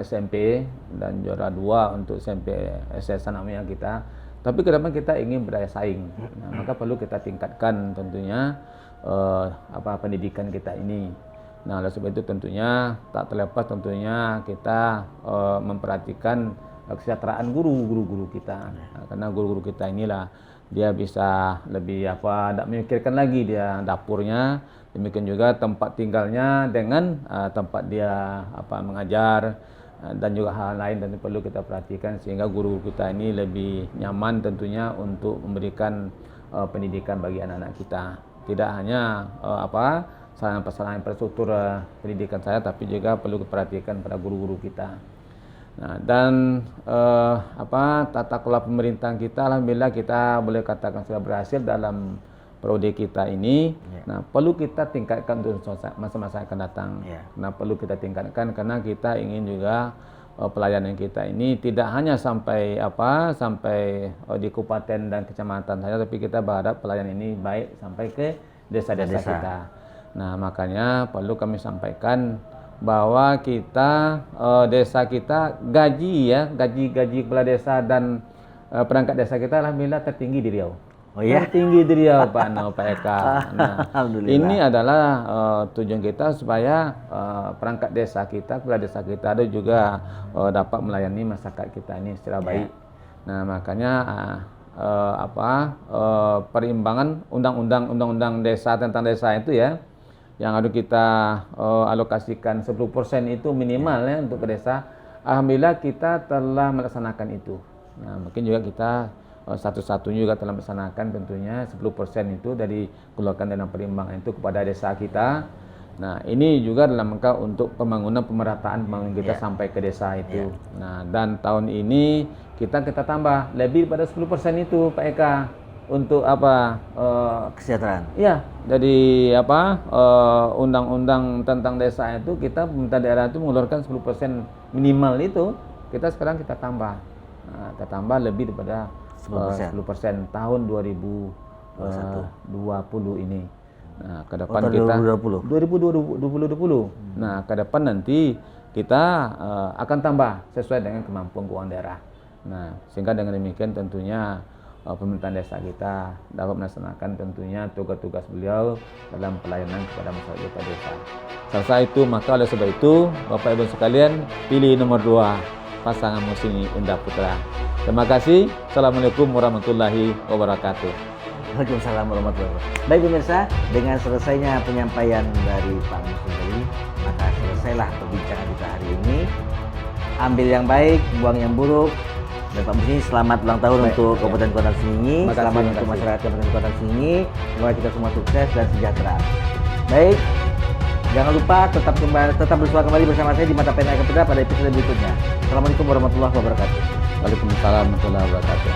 SMP dan juara 2 untuk SMP SS namanya kita. Tapi ke depan kita ingin berdaya saing. Nah, maka perlu kita tingkatkan tentunya pendidikan kita ini. Nah, oleh sebab itu tentunya tak terlepas tentunya kita memperhatikan kesejahteraan guru-guru kita. Nah, karena guru-guru kita inilah dia bisa lebih tak memikirkan lagi dia dapurnya, demikian juga tempat tinggalnya dengan tempat dia mengajar dan juga hal lain tentu perlu kita perhatikan sehingga guru kita ini lebih nyaman tentunya untuk memberikan pendidikan bagi anak-anak kita. Tidak hanya sarana infrastruktur pendidikan saya, tapi juga perlu diperhatikan pada guru-guru kita. Nah, dan tata kelola pemerintahan kita, alhamdulillah kita boleh katakan sudah berhasil dalam periode kita ini. Nah, perlu kita tingkatkan untuk masa-masa yang akan datang. Nah, perlu kita tingkatkan karena kita ingin juga pelayanan kita ini tidak hanya sampai di kabupaten dan kecamatan saja, tapi kita berharap pelayanan ini baik sampai ke desa-desa kita. Nah, makanya perlu kami sampaikan bahwa kita desa kita gaji kepala desa dan perangkat desa kita alhamdulillah tertinggi di Riau. Tertinggi di Riau Pak Eka. Nah, ini adalah tujuan kita supaya perangkat desa kita, kepala desa kita ada juga dapat melayani masyarakat kita ini secara baik. Nah, makanya perimbangan undang-undang desa tentang desa itu ya, yang harus kita alokasikan 10% itu minimal ya untuk ke desa. Alhamdulillah kita telah melaksanakan itu. Nah, mungkin juga kita satu-satunya juga telah melaksanakan tentunya 10% itu dari keluarkan dana perimbangan itu kepada desa kita. Nah, ini juga dalam rangka untuk pemerataan pembangunan kita sampai ke desa itu. Nah, dan tahun ini kita tambah lebih pada 10% itu Pak Eka. Untuk kesejahteraan. Iya, jadi undang-undang tentang desa itu kita pemerintah daerah itu mengeluarkan 10% minimal itu, sekarang kita tambah. Nah, kita tambah lebih daripada 10% tahun 2020 ini. Nah, ke depan kita 2020. Nah, ke depan nanti kita akan tambah sesuai dengan kemampuan keuangan daerah. Nah, sehingga dengan demikian tentunya pemerintahan desa kita dapat melaksanakan tentunya tugas-tugas beliau dalam pelayanan kepada masyarakat desa. Selesai itu, maka oleh sebab itu Bapak Ibu sekalian pilih nomor 2 pasangan Musi Indah Putra. Terima kasih. Assalamualaikum warahmatullahi wabarakatuh. Waalaikumsalam warahmatullahi wabarakatuh. Baik pemirsa, dengan selesainya penyampaian dari Pak Musi tadi, maka selesailah perbincangan kita hari ini. Ambil yang baik, buang yang buruk. Baik Pak Musni, selamat ulang tahun Baik, untuk ya. Kabupaten Kota Seningi. Terima kasih, Selamat terima untuk kasih. masyarakat Kabupaten Kota Seningi. Semoga kita semua sukses dan sejahtera. Baik, jangan lupa tetap bersua kembali bersama saya di Mata Pena Eka Putra pada episode berikutnya. Assalamualaikum warahmatullahi wabarakatuh. Waalaikumsalam warahmatullahi wabarakatuh.